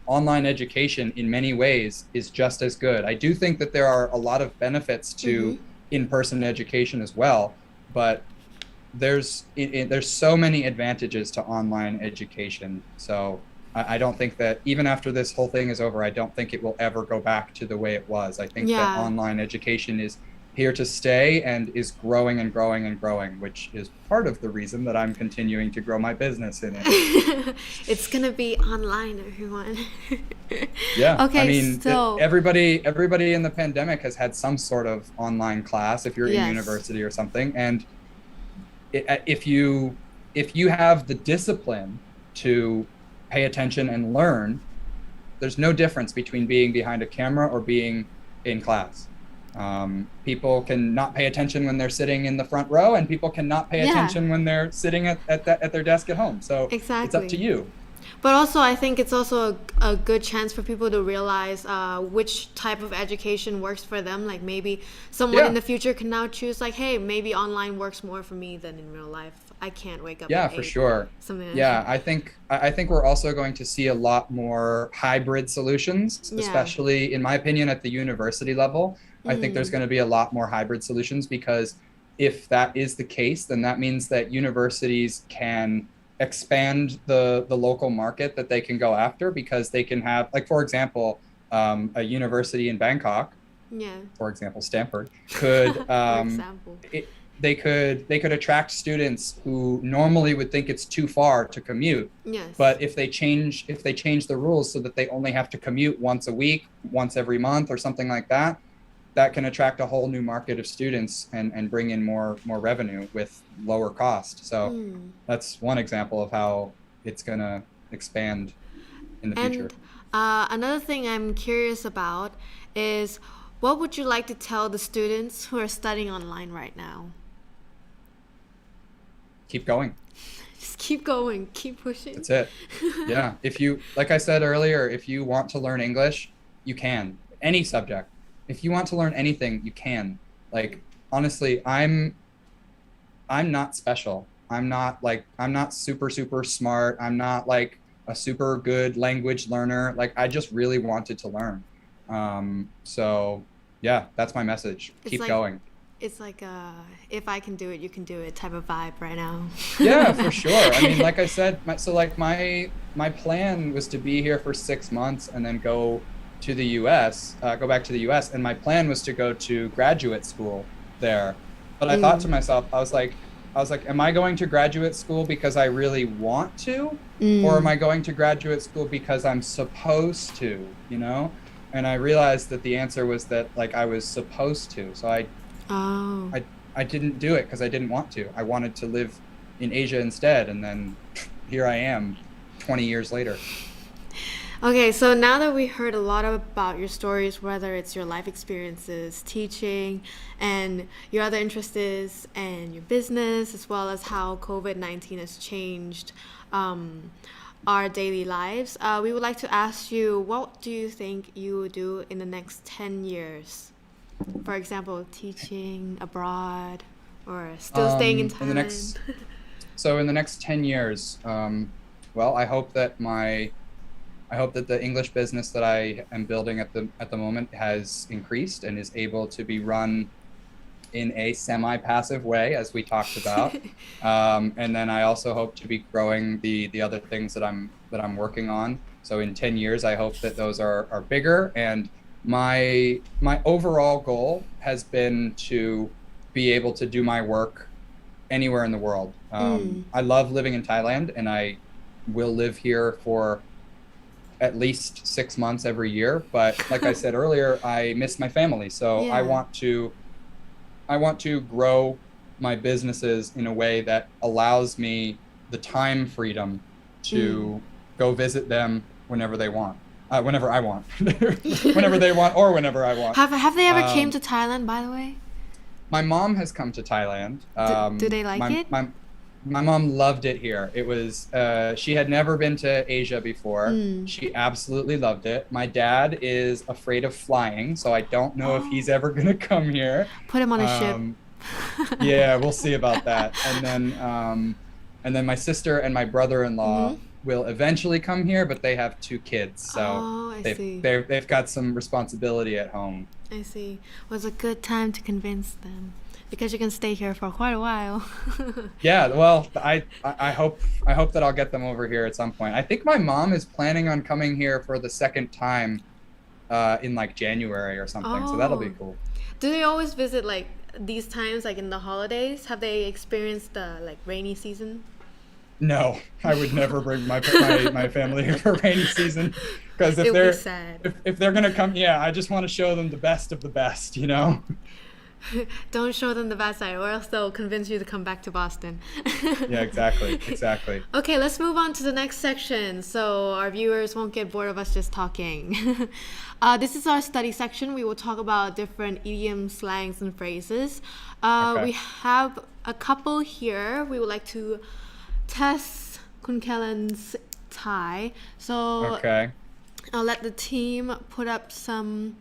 online education in many ways is just as good. I do think that there are a lot of benefits mm-hmm. to in-person education as well, but there's so many advantages to online education. So I don't think that even after this whole thing is over, I don't think it will ever go back to the way it was. I think that Yeah. online education is here to stay and is growing and growing and growing, which is part of the reason that I'm continuing to grow my business in it. It's gonna be online, everyone. Yeah, I Okay, mean, so everybody in the pandemic has had some sort of online class if you're in yes. university or something, and if you have the discipline to pay attention and learn, there's no difference between being behind a camera or being in class. People can not pay attention when they're sitting in the front row, and people can not pay Yeah, attention when they're sitting at their desk at home. So it's up to exactly. you. But also, I think it's also a good chance for people to realize which type of education works for them. Like maybe someone in Yeah, the future can now choose, like, hey, maybe online works more for me than in real life. I can't wake up at yeah, for 8. sure. Something like that. Yeah, I think we're also going to see a lot more hybrid solutions, Yeah. especially in my opinion at the university level. I think there's Mm. going to be a lot more hybrid solutions, because if that is the case, then that means that universities can expand the local market that they can go after, because they can have, like, for example, a university in Bangkok, Yeah. for example, Stanford, could For example. they could attract students who normally would think it's too far to commute. Yes. But if they change the rules so that they only have to commute once a week, once every month, or something like that, that can attract a whole new market of students and bring in more revenue with lower cost. So that's one example of how it's gonna expand in the future. And another thing I'm curious about is, what would you like to tell the students who are studying online right now? Keep going. Just keep going, keep pushing. That's it. Yeah. Like I said earlier, if you want to learn English, you can. Any subject. If you want to learn anything, you can. Like, honestly, I'm not special. I'm not super smart. I'm not like a super good language learner. Like, I just really wanted to learn. So yeah, that's my message. Keep going. It's like if I can do it, you can do it type of vibe right now. Yeah, for sure. I mean, like I said, my plan was to be here for 6 months and then go to the US, go back to the US, and my plan was to go to graduate school there. But I thought to myself, I was like, am I going to graduate school because I really want to, or am I going to graduate school because I'm supposed to, you know? And I realized that the answer was that, like, I was supposed to. So I didn't do it because I didn't want to. I wanted to live in Asia instead, and then here I am 20 years later. Okay, so now that we heard a lot about your stories, whether it's your life experiences, teaching, and your other interests and your business, as well as how COVID-19 has changed our daily lives, we would like to ask you, what do you think you will do in the next 10 years? For example, teaching abroad or still staying in Thailand? In the next 10 years, well, I hope that the English business that I am building at the moment has increased and is able to be run in a semi-passive way, as we talked about. And then I also hope to be growing the other things that I'm working on. So in 10 years, I hope that those are bigger. And my overall goal has been to be able to do my work anywhere in the world. I love living in Thailand, and I will live here for at least 6 months every year. But like I said earlier, I miss my family. So Yeah. I want to grow my businesses in a way that allows me the time freedom to go visit them whenever they want. Whenever I want. Whenever they want, or whenever I want. Have they ever came to Thailand, by the way? My mom has come to Thailand. Do they like it? My mom loved it here. It was, she had never been to Asia before. She absolutely loved it. My dad is afraid of flying, so I don't know if he's ever going to come here. Put him on a ship. Yeah, we'll see about that. And then my sister and my brother-in-law will eventually come here, but they have 2 kids, so they've got some responsibility at home. I see. Was a good time to convince them, because you can stay here for quite a while. Yeah, well, I hope that I'll get them over here at some point. I think my mom is planning on coming here for the second time in like January or something, so that'll be cool. Do they always visit like these times, like in the holidays? Have they experienced the like rainy season? No, I would never bring my family here for rainy season, because if they're gonna come, I just want to show them the best of the best, you know. Don't show them the bad side, or else they'll convince you to come back to Boston. Yeah, exactly. Okay, let's move on to the next section so our viewers won't get bored of us just talking. This is our study section. We will talk about different idioms, slangs, and phrases. We have a couple here. We would like to test Kun Kellen's Thai. So I'll let the team put up some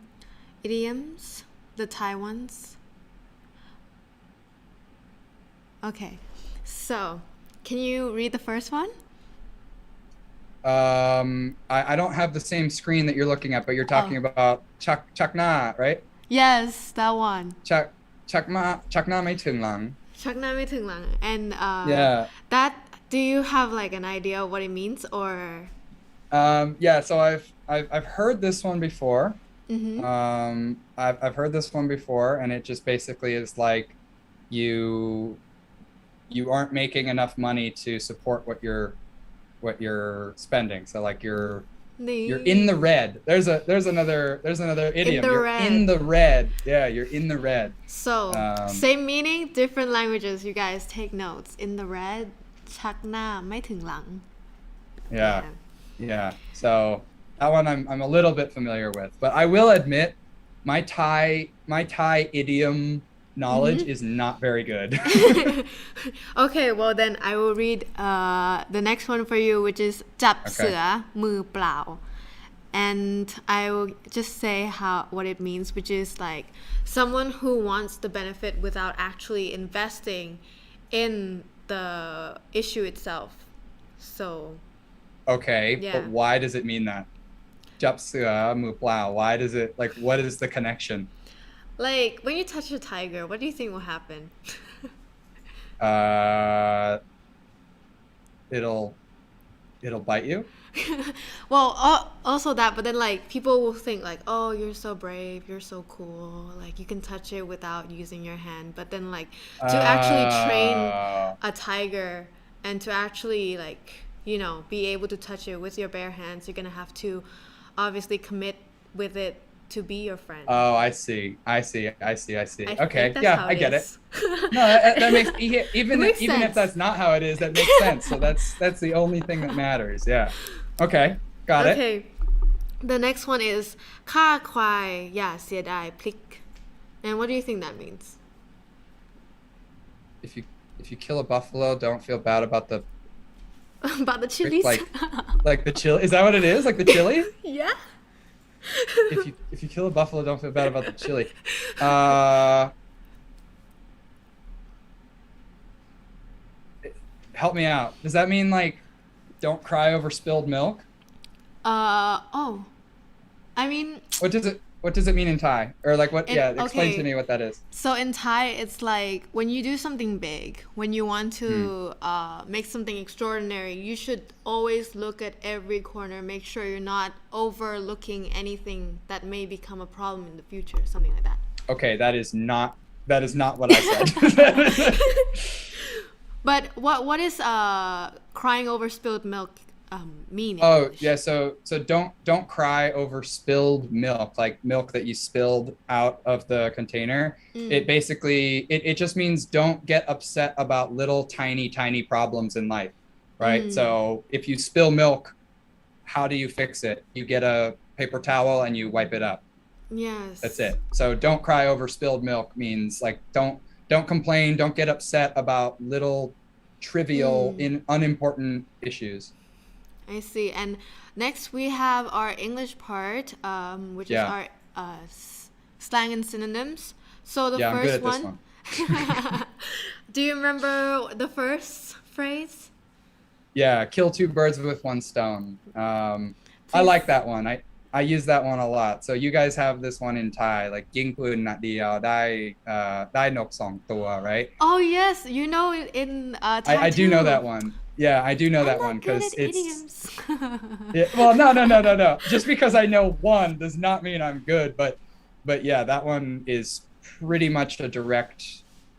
idioms, the Thai ones. Okay, so can you read the first one? I don't have the same screen that you're looking at, but you're talking about chakna, right? Yes, that one. Chakna mai thung lang. Chakna mai thung lang. And that, do you have like an idea of what it means, or? So I've heard this one before. I've heard this one before, and it just basically is like, you you aren't making enough money to support what you're spending. So like you're in the red. There's another In idiom. the You're in red. the red. Yeah, you're in the red. So, Um, same meaning, different languages. You guys take notes. In the red, ชักหน้าไม่ถึงหลัง yeah, yeah. So that one I'm a little bit familiar with, but I will admit my Thai idiom knowledge is not very good. Okay, well then I will read the next one for you, which is จับเสือมือเปล่า and I will just say what it means, which is like someone who wants the benefit without actually investing in the issue itself. So Okay, yeah. but why does it mean that? จับเสือมือเปล่า. Why does it, like, what is the connection? Like when you touch a tiger, what do you think will happen? Uh, it'll bite you. Well, also that, but then like people will think like, oh, you're so brave, you're so cool, like you can touch it without using your hand. But then like to actually train a tiger and to actually like, you know, be able to touch it with your bare hands, you're gonna have to obviously commit with it to be your friend. Oh, I see. I Okay, think that's yeah, how I get it. is. No, that makes even It makes even if sense. that's not how it is, that makes sense. So that's the only thing that matters. Yeah. Okay, got it. Okay. The next one is ฆ่าควายอย่าเสียดายพริก and what do you think that means? If you kill a buffalo, don't feel bad about the About the chilies? like the chili. Is that what it is? Like the chili? Yeah. If you kill a buffalo, don't feel bad about the chili. Help me out. Does that mean like don't cry over spilled milk? Oh. I mean, What does it mean in Thai? Or like what? Yeah, explain okay. to me what that is. So in Thai, it's like when you do something big, when you want to make something extraordinary, you should always look at every corner, make sure you're not overlooking anything that may become a problem in the future, something like that. Okay, that is not what I said. But what is crying over spilled milk mean in Oh English? yeah, so don't cry over spilled milk, like milk that you spilled out of the container. It basically it just means don't get upset about little tiny problems in life, right? So if you spill milk, how do you fix it? You get a paper towel and you wipe it up. Yes. That's it. So don't cry over spilled milk means like don't complain, don't get upset about little trivial unimportant issues. I see. And next we have our English part, which is our slang and synonyms. So the Yeah, I'm good first at this one. one. Do you remember the first phrase? Yeah, kill two birds with one stone. I like that one. I use that one a lot. So you guys have this one in Thai, like ยิงปืนนัดเดียวได้นกสองตัว, right? Oh yes, you know it in Thai I do know too. that one. Yeah, I do know that I'm one not good because at it's idioms. yeah, well, no. Just because I know one does not mean I'm good, but yeah, that one is pretty much a direct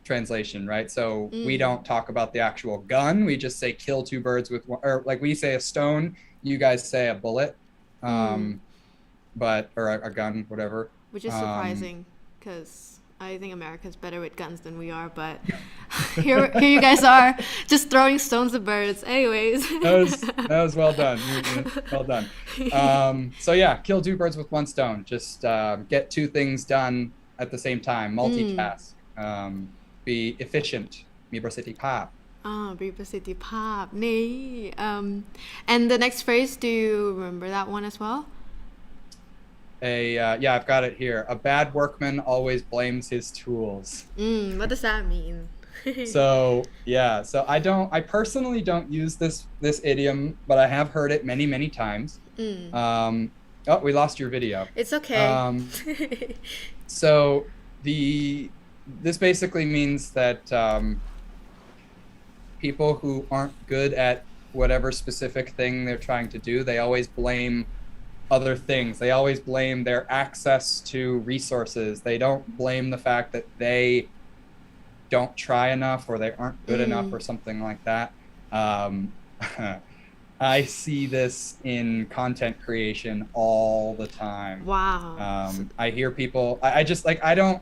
translation, right? So we don't talk about the actual gun. We just say kill two birds with one, or like we say a stone, you guys say a bullet. But or a gun, whatever. Which is surprising because I think America's better with guns than we are, but here you guys are just throwing stones at birds. Anyways. That was well done. Well done. So yeah, kill two birds with one stone. Just get two things done at the same time. Multitask. Be efficient. มีประสิทธิภาพ. มีประสิทธิภาพนี่ and the next phrase, do you remember that one as well? Yeah, I've got it here. A bad workman always blames his tools. What does that mean? So I personally don't use this idiom, but I have heard it many times. Oh, we lost your video. It's okay. So this basically means that people who aren't good at whatever specific thing they're trying to do, they always blame other things. They always blame their access to resources. They don't blame the fact that they don't try enough or they aren't good enough or something like that. I see this in content creation all the time. Wow. I hear people, I just like, I don't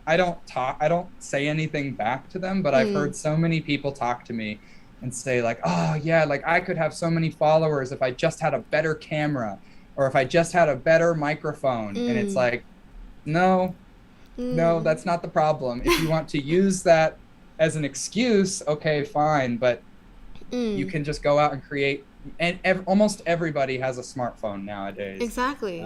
say anything back to them, but I've heard so many people talk to me and say like, oh yeah, like I could have so many followers if I just had a better camera or if I just had a better microphone. And it's like, no, that's not the problem. If you want to use that as an excuse, okay, fine, but you can just go out and create. And almost everybody has a smartphone nowadays. Exactly.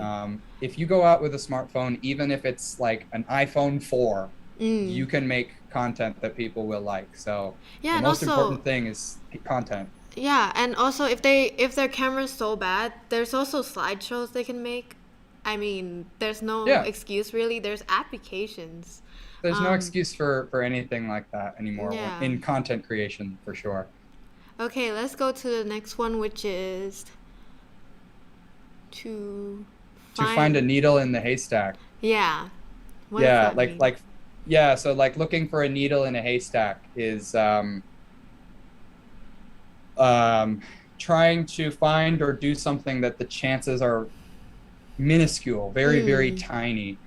If you go out with a smartphone, even if it's like an iPhone 4, you can make content that people will like. So yeah, the most important thing is content. Yeah, and also if their camera's so bad, there's also slideshows they can make. I mean, there's no excuse really. There's applications. There's no excuse for anything like that anymore in content creation, for sure. Okay, let's go to the next one, which is to find a needle in the haystack. Yeah. What yeah, does that mean? So like looking for a needle in a haystack is trying to find or do something that the chances are minuscule, very, very tiny.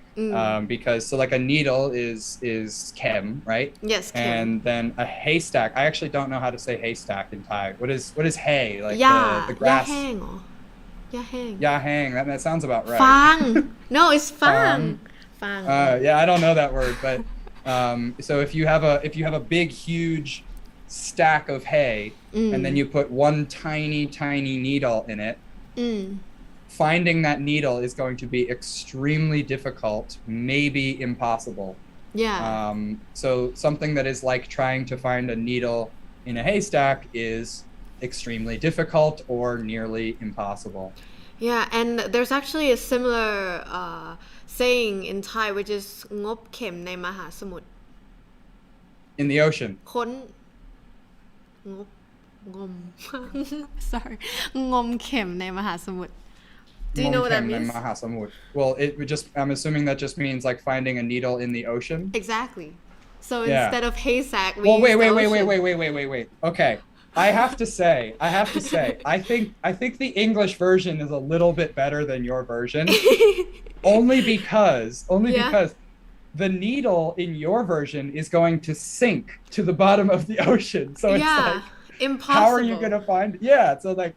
Because so like a needle is kem, right? Yes, kem. And then a haystack. I actually don't know how to say haystack in Thai. What is hay? Like the grass. Yahang. That sounds about right. Fang. No, it's fang. Fang. Yeah, I don't know that word, but so if you have a big huge stack of hay and then you put one tiny needle in it. Finding that needle is going to be extremely difficult, maybe impossible. Yeah. So something that is like trying to find a needle in a haystack is extremely difficult or nearly impossible. Yeah, and there's actually a similar saying in Thai, which is งบเข็มในมหาสมุทร In the ocean. ค้นงบงม sorry งมเข็มในมหาสมุทร. Do you know what that means? Well, I'm assuming that just means like finding a needle in the ocean. Exactly. So instead of haystack, we wait. Okay. I have to say, I think the English version is a little bit better than your version. only because the needle in your version is going to sink to the bottom of the ocean. So it's like, impossible. How are you going to find? Yeah. So like,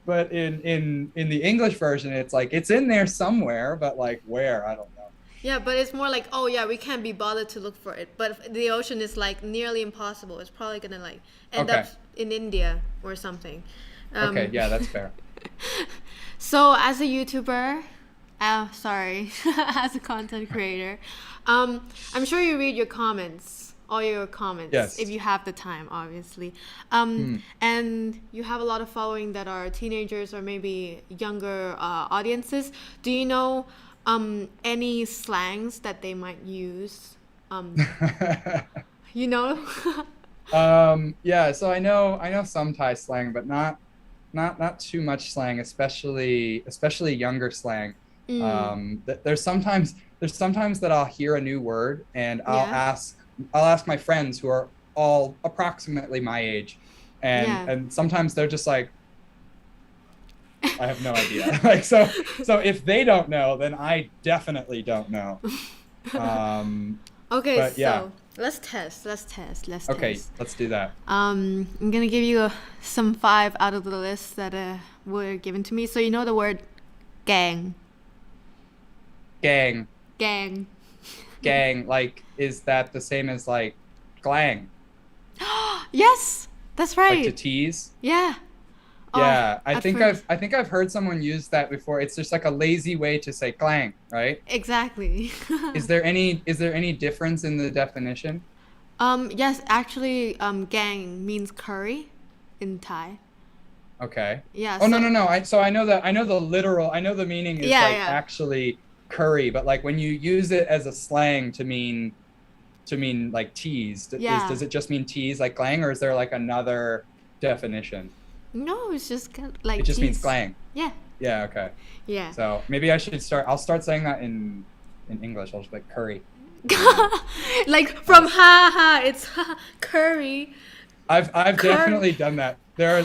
but in the English version, it's like, it's in there somewhere, but like where, I don't know. Yeah, but it's more like, oh yeah, we can't be bothered to look for it. But the ocean is like nearly impossible. It's probably gonna like end up in India or something. Okay, yeah, that's fair. So as a YouTuber, as a content creator, I'm sure you read your comments. All your comments, yes. If you have the time, obviously. And you have a lot of following that are teenagers or maybe younger audiences. Do you know any slangs that they might use? You know? Yeah, so I know some Thai slang, but not too much slang, especially younger slang. There's sometimes that I'll hear a new word and I'll ask my friends who are all approximately my age, and sometimes they're just like, I have no idea. Like so if they don't know, then I definitely don't know. Okay, but, so let's test. Okay, let's do that. I'm gonna give you some 5 out of the list that were given to me. So you know the word gang. Gang. Like, is that the same as like glang? Yes, that's right. Like to tease? Yeah. Yeah, I think I've heard someone use that before. It's just like a lazy way to say clang, right? Exactly. Is there any difference in the definition? Yes, actually, gang means curry in Thai. Okay. Yeah. Oh, no. I know the meaning is actually curry, but like when you use it as a slang to mean like tease, does it just mean tease like clang, or is there like another definition? No, it's just like it just tease. Means clang. Yeah. Yeah. Okay. Yeah. So maybe I'll start saying that in English. I'll just like curry. Like from ha, it's curry. I've definitely done that. There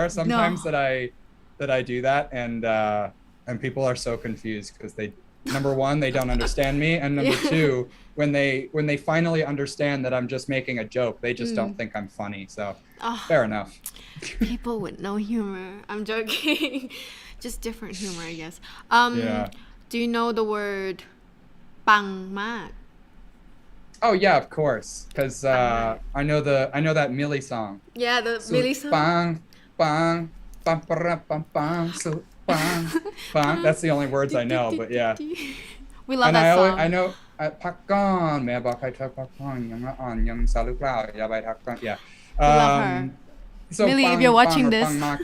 are some No. times that I do that, and people are so confused because they, number one, they don't understand me, and number two, when they finally understand that I'm just making a joke, they just don't think I'm funny. So fair enough. People with no humor. I'm joking. Just different humor, I guess. Yeah. Do you know the word ปังมาก Oh yeah, of course, because I know that Millie song. Yeah, the Millie song. Bang, bang, bang, bang, bang, bang, so bang, bang. That's the only words I know, but yeah. We love And that song. I know พักก่อนแม่บอกให้เธอพักก่อนยังละอ่อนยังสาวหรือเปล่าอย่าไปทักก่อน Yeah. We love her. So Millie, if bang, you're watching bang, or this, bang, mak.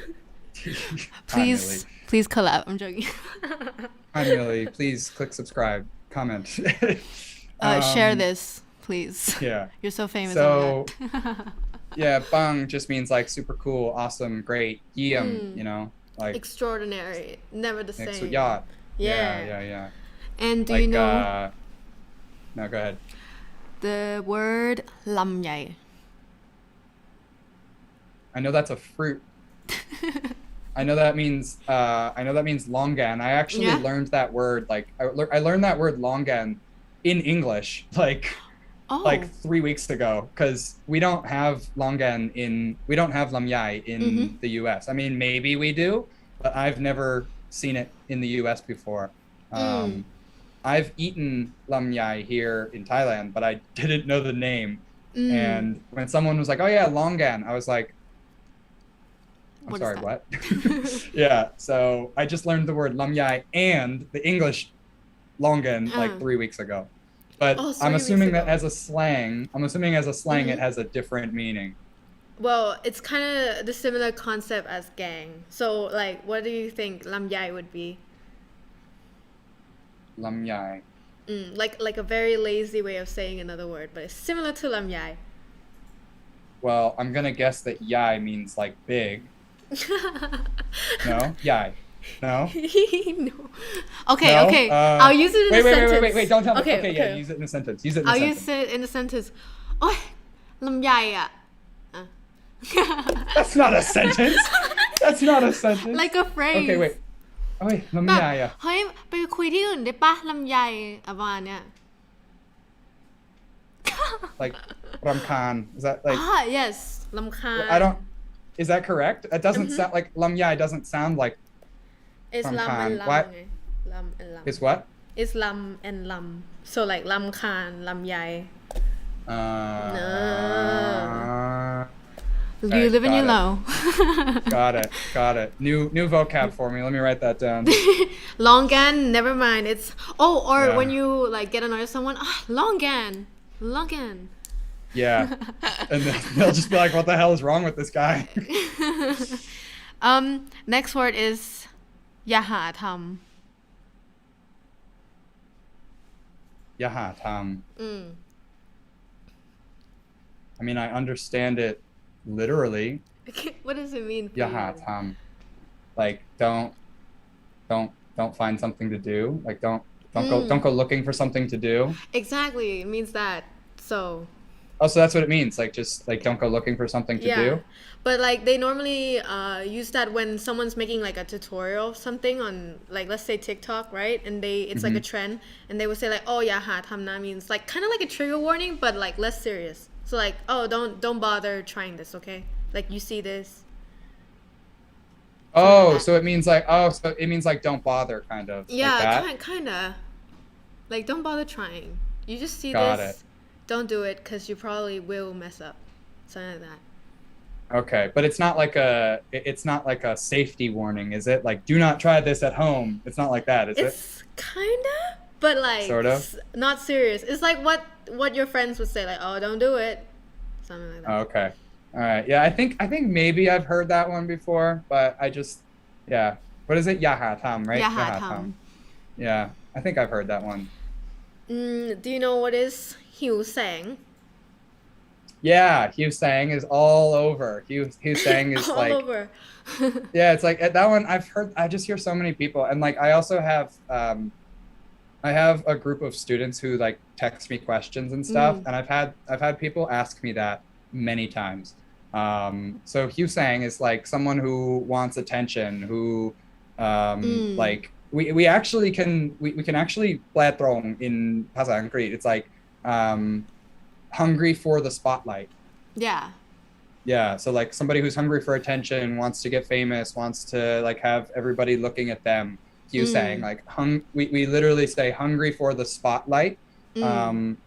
Hi, Millie. please collab. I'm joking. Hi Millie, please click subscribe, comment. Share this, please. Yeah. You're so famous. So on that. yeah, bang just means like super cool, awesome, great, you know, like Extraordinary. Never the same. สุดยอด. Yeah. Yeah. And do like, you know no, go ahead. the word ลำไย I know that's a fruit. I know that means longan. I actually learned that word, like I learned that word longan in English like 3 weeks ago, because we don't have lamyai in the US. I mean, maybe we do, but I've never seen it in the US before. I've eaten lamyai here in Thailand, but I didn't know the name. And when someone was like, "Oh yeah, longan," I was like, I'm sorry, what? Yeah, so I just learned the word lamyai and the English longan like 3 weeks ago. But I'm assuming that as a slang, it has a different meaning. Well, it's kind of the similar concept as gang. So, like, what do you think ลำไย would be? Lamyai. Like a very lazy way of saying another word, but it's similar to ลำไย. Well, I'm gonna guess that yai means like big. No? Yai. No? No. Okay, No? okay. I'll use it in a sentence. Wait, don't tell me. Okay, Okay, yeah, use it in a sentence. I'll use it in a sentence. โอ๊ย ลำไยอ่ะ That's not a sentence. That's not a sentence. Like a phrase. Okay, wait. Oh, wait, แบบ lamyai. เฮ้ยไปคุยที่อื่นได้ปะ ลำไยอะประมาณเนี้ย Like ramkan. Is that like yes ลำคาญ I don't. Is that correct? It doesn't sound like lamyai. Doesn't sound like. It's ลำ and ลำ What? ไง ลำ and ลำ It's what? It's ลำ and ลำ so like ลำคาญ ลำไย You live and you know. Got it. New vocab for me. Let me write that down. Longan, never mind. It's when you like get annoyed with someone, longan. Yeah. And then they'll just be like, what the hell is wrong with this guy? Next word is อย่าหาท Yaha tam. ำ I mean, I understand it literally. What does it mean? Yaha tam. Like don't find something to do. Like don't go looking for something to do. Exactly, it means that. So Oh, so that's what it means. Like just like don't go looking for something to do. But like they normally use that when someone's making like a tutorial of something on like let's say TikTok, right? And it's like a trend, and they would say like, "Oh, yeah, hamna," means like kind of like a trigger warning, but like less serious. So like, "Oh, don't bother trying this, okay? Like you see this." Oh, so it means like don't bother, kind of. Yeah, like that? kind of. Like don't bother trying. You just see Got this. it. Don't do it because you probably will mess up. Something like that. Okay, but it's not like a safety warning, is it? Like, do not try this at home. It's not like that, is it? It's kinda, but like Sort of? not serious. It's like what your friends would say, like, "Oh, don't do it," something like that. Okay, all right. Yeah, I think maybe I've heard that one before, but I just What is it? Yaha tam, right? Yaha tam. Yeah, I think I've heard that one. Do you know what is หิวแสง Yeah, Hugh Sang is all over. Hugh Sang is all like over. Yeah, it's like that one I just hear so many people, and like I also have I have a group of students who like text me questions and stuff, and I've had people ask me that many times. So Husang is like someone who wants attention, who like we actually we can actually แปลตรง in ภาษาอังกฤษ it's like hungry for the spotlight. Yeah. Yeah, so like somebody who's hungry for attention, wants to get famous, wants to like have everybody looking at them. You saying like we literally say hungry for the spotlight. And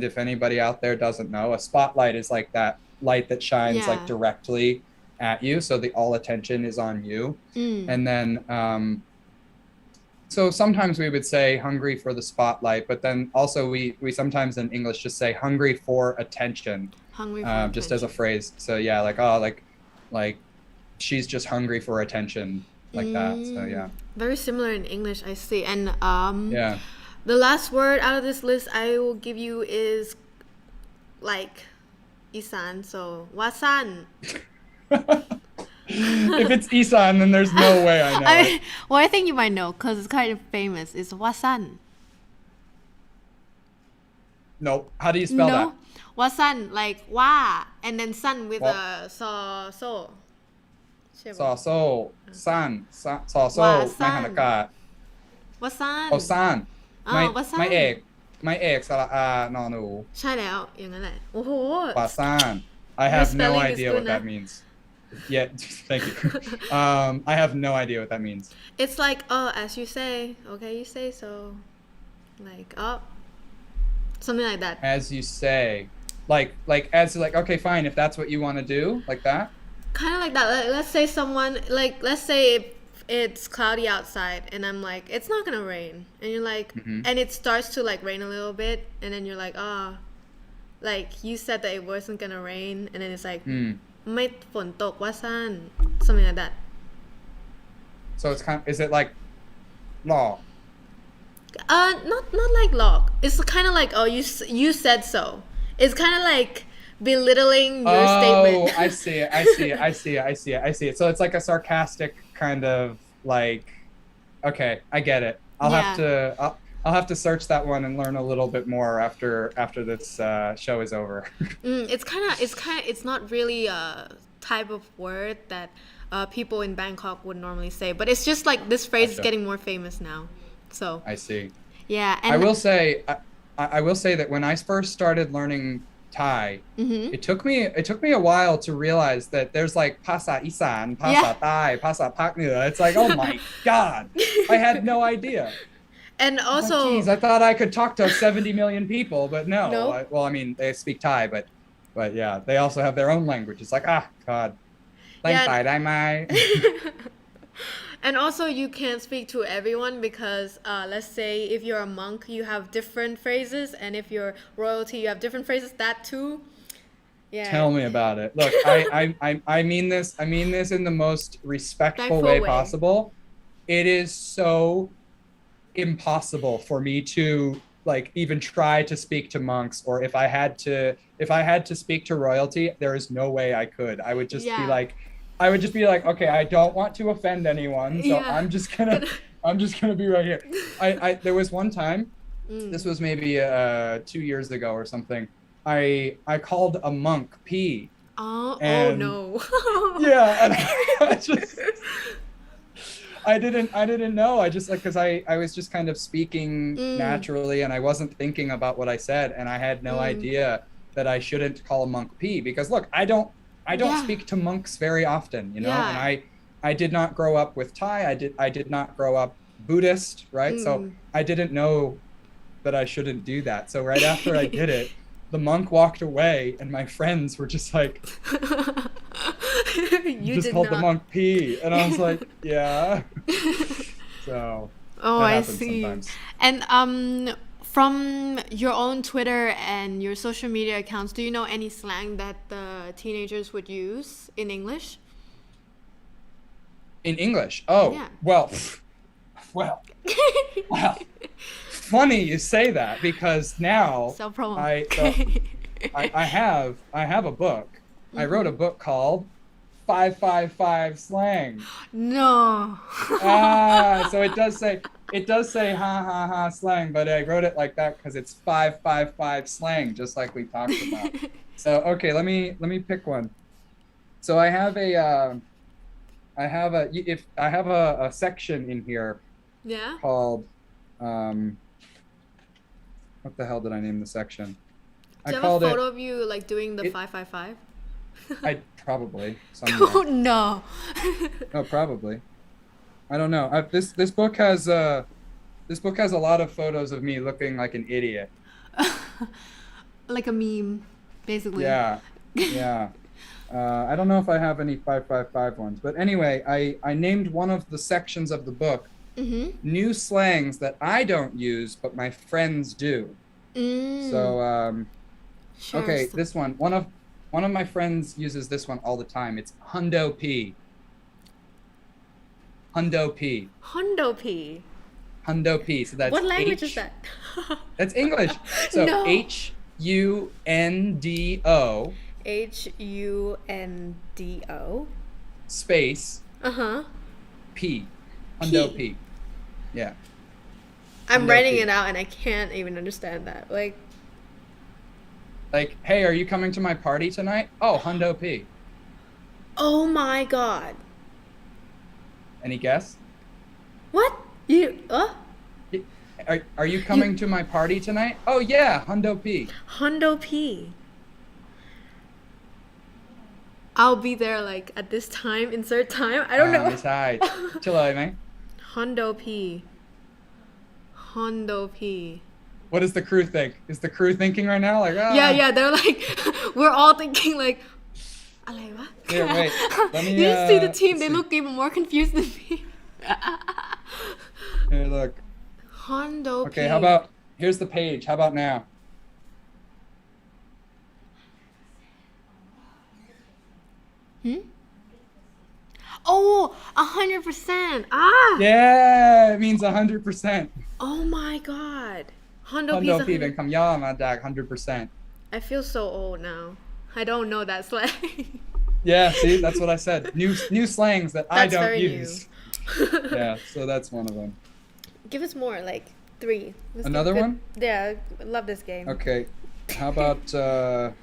if anybody out there doesn't know, a spotlight is like that light that shines like directly at you, so the all attention is on you. And then so sometimes we would say hungry for the spotlight, but then also we sometimes in English just say hungry for attention. Hungry for attention. Just as a phrase. So yeah, like oh like she's just hungry for attention, like that. So yeah. Very similar in English, I see. And yeah. The last word out of this list I will give you is like Isan, so wasan. If it's Isan, then there's no way I know it. Well, I think you might know because it's kind of famous. It's wasan. Nope. How do you spell that? Wasan, like wa, and then sun with a so. So san so ไม่หันอากาศ wasan โอซานไม่เอกสระอานอหนู ใช่แล้วอย่างนั้นแหละโอ้โห Wasan. I have no idea what that means. Yeah, thank you. I have no idea what that means. It's like as you say, okay, you say so, like something like that. As you say, like as like okay, fine, if that's what you want to do, like that. Kind of like that. Like, let's say someone like let's say it's cloudy outside and I'm like it's not gonna rain and you're like and it starts to like rain a little bit and then you're like like you said that it wasn't gonna rain and then it's like ไม่ฝนตกว่าสั้น something like that. So it's kind of, is it like law? Not like log. It's kind of like you said so. It's kind of like belittling your statement. Oh, I see it. So it's like a sarcastic kind of like, okay, I get it. I'll have to search that one and learn a little bit more after this show is over. It's not really a type of word that people in Bangkok would normally say, but it's just like this phrase is getting more famous now. So I see. Yeah, and I will say that when I first started learning Thai, it took me a while to realize that there's like Pasa Isan, Pasa Thai, Pasa Pak Nua. It's like, oh my God, I had no idea. And also, geez, I thought I could talk to 70 million people, but no. Well, I mean, they speak Thai, but yeah, they also have their own language. It's like, God, Thai dai mai. And also, you can't speak to everyone because, let's say, if you're a monk, you have different phrases, and if you're royalty, you have different phrases. That too. Yeah. Tell me about it. Look, I mean this. I mean this in the most respectful way possible. It is so impossible for me to like even try to speak to monks, or if I had to speak to royalty, there is no way I could. I would just be like, okay, I don't want to offend anyone, so I'm just gonna be right here. I there was one time, this was maybe 2 years ago or something. I called a monk P. Oh no. Yeah, and I didn't know. I just like because I was just kind of speaking naturally and I wasn't thinking about what I said, and I had no idea that I shouldn't call a monk P, because look, I don't speak to monks very often, you know, and I did not grow up with Thai. I did not grow up Buddhist, right? So I didn't know that I shouldn't do that. So right after I did it, the monk walked away and my friends were just like, you just called the monk P, and I was like, yeah. So I see. Sometimes. And from your own Twitter and your social media accounts, do you know any slang that the teenagers would use in English? In English? Oh, yeah. Well, funny you say that, because now I have a book. I wrote a book called 555 Slang. No. So it does say it does say ha ha ha slang, but I wrote it like that because it's 555 slang, just like we talked about. So okay, let me pick one. So I have a section in here Yeah. called what the hell did I name the section? Do I you have a called photo of you like doing the it 555? I probably Oh somewhere. no. Oh, probably. I don't know. This book has a lot of photos of me looking like an idiot. Like a meme, basically. Yeah, yeah. I don't know if I have any 555 ones, but anyway, I named one of the sections of the book Mm-hmm. new slangs that I don't use, but my friends do. So, Sure. okay, this one of my friends uses this one all the time. It's hundo p. Hundo p. Hondo P. Hundo p. So that's What language is H. that? That's English. So No. HUNDO HUNDO. space Uh-huh. P. Hundo P. P. Yeah. I'm Hondo writing P. it out and I can't even understand that. Like, Like, hey, are you coming to my party tonight? Oh, Hundo P. oh my god. Any guess? What? You Are you coming to my party tonight? Oh yeah, Hundo P. Hondo P. I'll be there like at this time, insert time. I don't know. Besides, chill out, man. Hondo P. Hondo P. What does the crew think? Is the crew thinking right now? Like, Yeah, they're like, we're all thinking like, "Alay wa?" Here, wait. Let me. You just see the team; let's they see. look even more confused than me. Here, look. Hondo P. Okay, how about here's the page. How about now? Oh, 100%. Ah. Yeah, it means 100%. Oh my god. Hondo P. Hundo P. Then come ya, my dog, 100%. I feel so old now. I don't know that slang. Yeah, see, that's what I said. New slangs that I That's don't very use. new. Yeah, so that's one of them. Give us more, like 3. Let's Another get good- one? Yeah, I love this game. Okay, how about how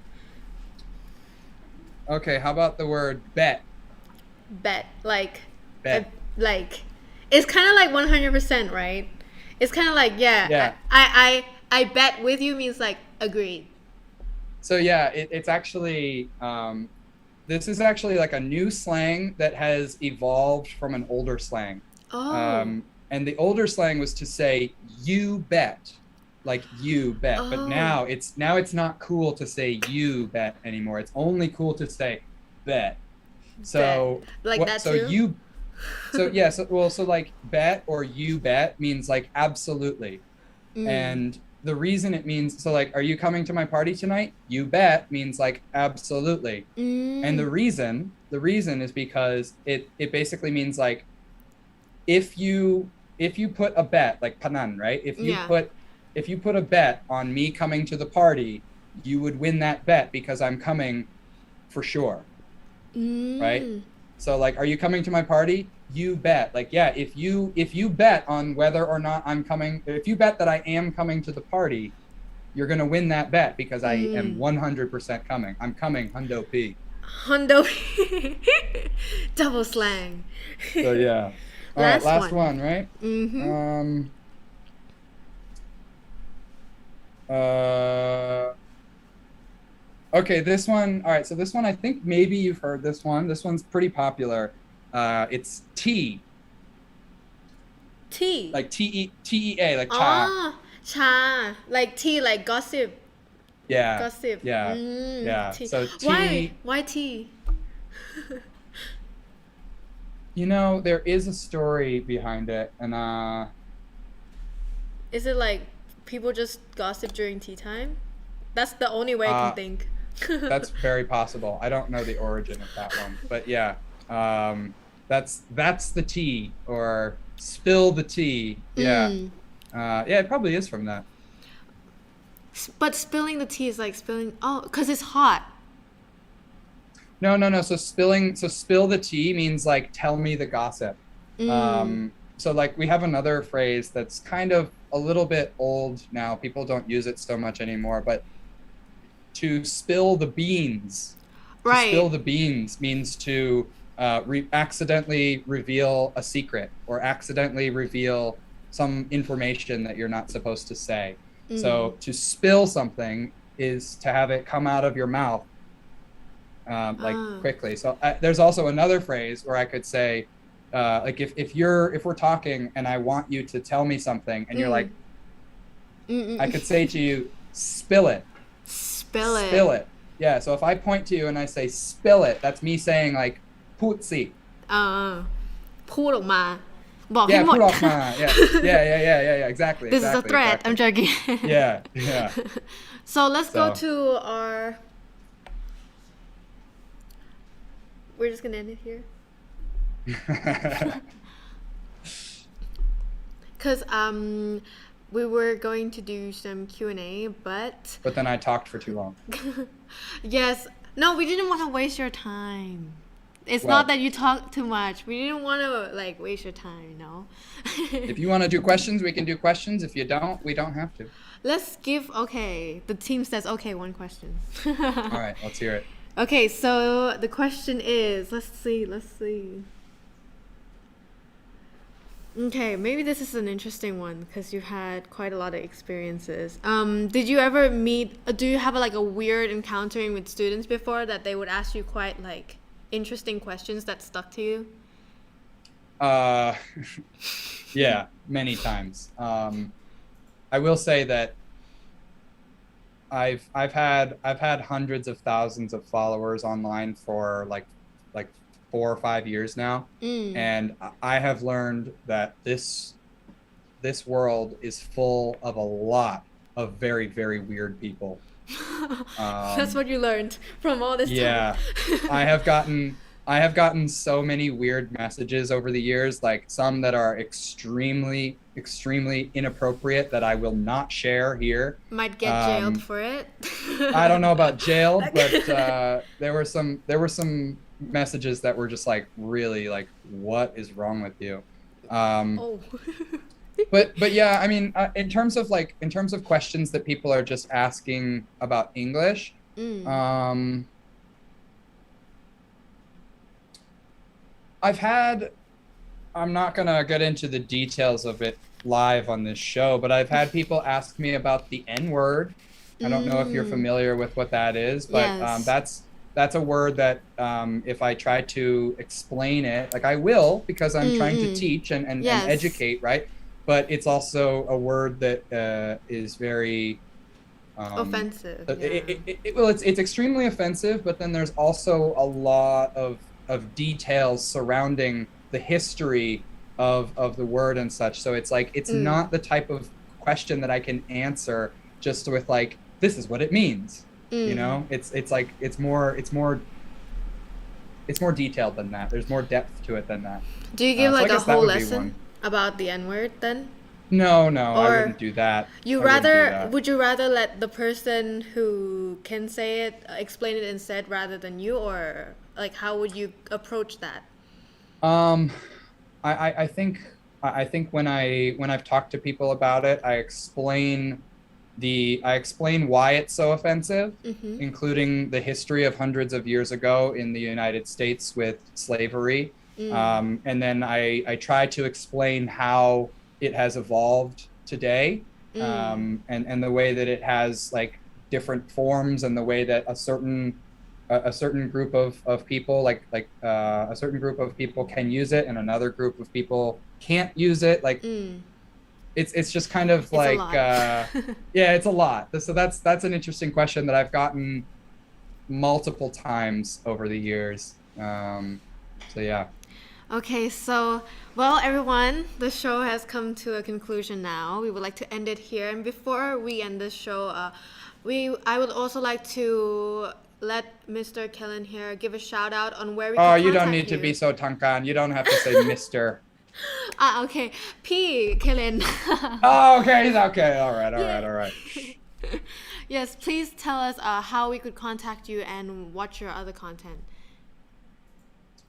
about the word bet? Bet, like, Bet. like, it's kind of like 100%, right? It's kind of like, yeah. Yeah. I bet with you means like agreed. So yeah, it's actually this is actually like a new slang that has evolved from an older slang. Oh. And the older slang was to say you bet, like you bet. Oh. But now it's not cool to say you bet anymore. It's only cool to say bet. So Bet. Like that so too? so like bet or you bet means like absolutely. And the reason it means, so like, are you coming to my party tonight? You bet means like absolutely. And the reason is because it basically means like if you put a bet, like panan, right? If you put a bet on me coming to the party, you would win that bet because I'm coming for sure. Right? So like, are you coming to my party? You bet. Like, yeah, if you bet on whether or not I'm coming, if you bet that I am coming to the party, you're gonna win that bet because I am 100% coming. I'm coming, Hundo P. Hondo P. Double slang. So yeah. All right, last one, right? Mm-hmm. Okay, this one. All right, so this one, I think maybe you've heard this one. This one's pretty popular. It's tea. Tea. Like T-E-A, like cha. Ah, cha. Like tea, like gossip. Yeah. Gossip. Yeah. Yeah. Tea. So tea. Why tea? You know, there is a story behind it, and Is it like people just gossip during tea time? That's the only way I can think. that's very possible. I don't know the origin of that one, but yeah, that's the tea, or spill the tea. Yeah, yeah, it probably is from that. But spilling the tea is like spilling. Oh, because it's hot. No. So spill the tea means like tell me the gossip. So like we have another phrase that's kind of a little bit old now. People don't use it so much anymore, but to spill the beans. To spill Right. the beans means to accidentally reveal a secret or accidentally reveal some information that you're not supposed to say. So to spill something is to have it come out of your mouth like quickly. So there's also another phrase where I could say, like if we're talking and I want you to tell me something and you're like, I could say to you, spill it. Spill it. Spill it. Yeah. So if I point to you and I say spill it, that's me saying like,พูดสิ พูดออกมาบอกให้ Yeah, หมด พูดออกมา Yeah. Exactly. This is a threat. Exactly. I'm joking. Yeah. So let's go to our. We're just gonna end it here. Because we were going to do some Q&A, but then I talked for too long. Yes. No, we didn't want to waste your time. It's not that you talk too much. We didn't want to like waste your time, you know. If you want to do questions, we can do questions. If you don't, we don't have to. Let's give the team says okay, one question. All right, let's hear it. Okay, so the question is, let's see. Okay, maybe this is an interesting one because you've had quite a lot of experiences. Did you ever do you have like a weird encountering with students before that they would ask you quite like interesting questions that stuck to you? Yeah, many times. I will say that I've had hundreds of thousands of followers online for like 4 or 5 years now, and I have learned that this world is full of a lot of very, very weird people. That's what you learned from all this time. Yeah, I have gotten so many weird messages over the years, like some that are extremely, extremely inappropriate that I will not share here. Might get jailed for it. I don't know about jailed, but there were some messages that were just like really like, what is wrong with you? But yeah, I mean, in terms of questions that people are just asking about English, I'm not gonna get into the details of it live on this show, but I've had people ask me about the N-word. I don't know if you're familiar with what that is, but yes. That's a word that if I try to explain it, like I will, because I'm trying to teach and educate, right? But it's also a word that is very offensive. It's extremely offensive, but then there's also a lot of details surrounding the history of the word and such. So it's like it's not the type of question that I can answer just with like, this is what it means. You know, it's like it's more detailed than that. There's more depth to it than that. Do you give like a whole lesson about the N-word then? No, I wouldn't do that. Would you rather let the person who can say it explain it instead rather than you, or like how would you approach that? I think when I've talked to people about it, I explain why it's so offensive, including the history of hundreds of years ago in the United States with slavery. And then I try to explain how it has evolved today, and the way that it has like different forms, and the way that a certain group of people a certain group of people can use it and another group of people can't use it. Like it's just kind of it's like yeah, it's a lot. So that's an interesting question that I've gotten multiple times over the years. So yeah. Okay, so well, everyone, the show has come to a conclusion now. We would like to end it here, and before we end this show, I would also like to let Mr. Kellen here give a shout out on where we can contact you don't need to be so tangkan. You don't have to say Mr. Okay. P. Kellen. Okay. All right. Yes, please tell us how we could contact you and watch your other content.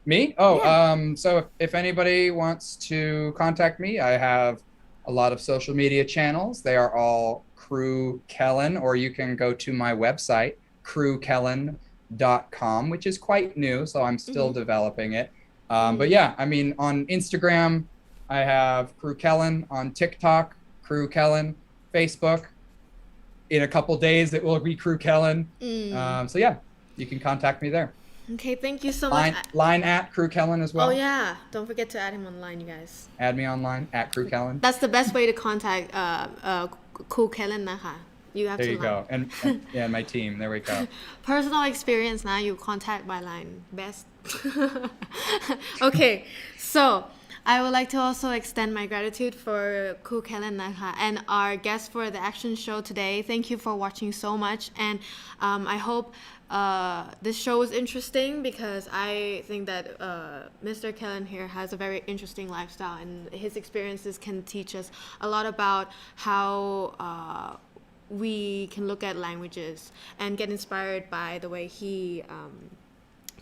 Me? Oh, Yeah. so if anybody wants to contact me, I have a lot of social media channels. They are all Crew Kellen, or you can go to my website, crewkellen.com, which is quite new, so I'm still Mm-hmm. developing it. But Mm. yeah, I mean, on Instagram, I have Crew Kellen, on TikTok, Crew Kellen, Facebook. In a couple days, it will be Crew Kellen. Mm. So yeah, you can contact me there. Okay, thank you so much. Line at Crew Kellen as Oh well. yeah, don't forget to add him online, you guys. Add me online at Crew Kellen. That's the best way to contact cool Kellen นะคะ You have There to you line. go. And yeah, my team. There we go. Personal experience now you contact by line best. Okay, so I would like to also extend my gratitude for Cool Kellen Naka and our guest for the action show today. Thank you for watching so much, and I hope this show was interesting because I think that Mr. Kellen here has a very interesting lifestyle, and his experiences can teach us a lot about how we can look at languages and get inspired by the way he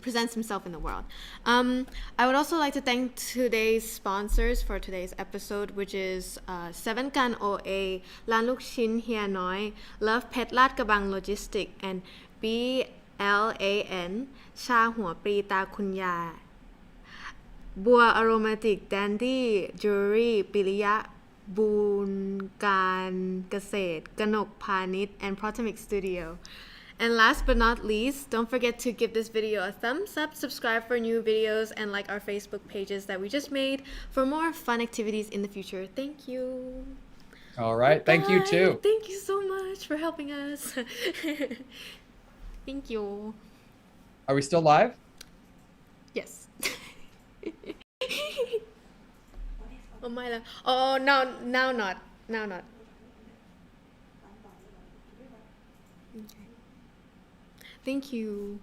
presents himself in the world. I would also like to thank today's sponsors for today's episode, which is Seven Can OA, Lan Luk Shin Hia Noi, Love Pet Lad Kabang Logistic, and BLAN, Cha Hua Pri Ta Kun Ya, บัว Aromatic Dandy Jewelry ปิริยะบูรการเกษตรกนกพาณิชย์ and Protamic Studio. And last but not least, don't forget to give this video a thumbs up, subscribe for new videos, and like our Facebook pages that we just made for more fun activities in the future. Thank you. All right. Thank you Bye. too. Thank you so much for helping us. Thank you. Are we still live? Yes. Oh my god. Oh, now not. Now not. Okay. Thank you.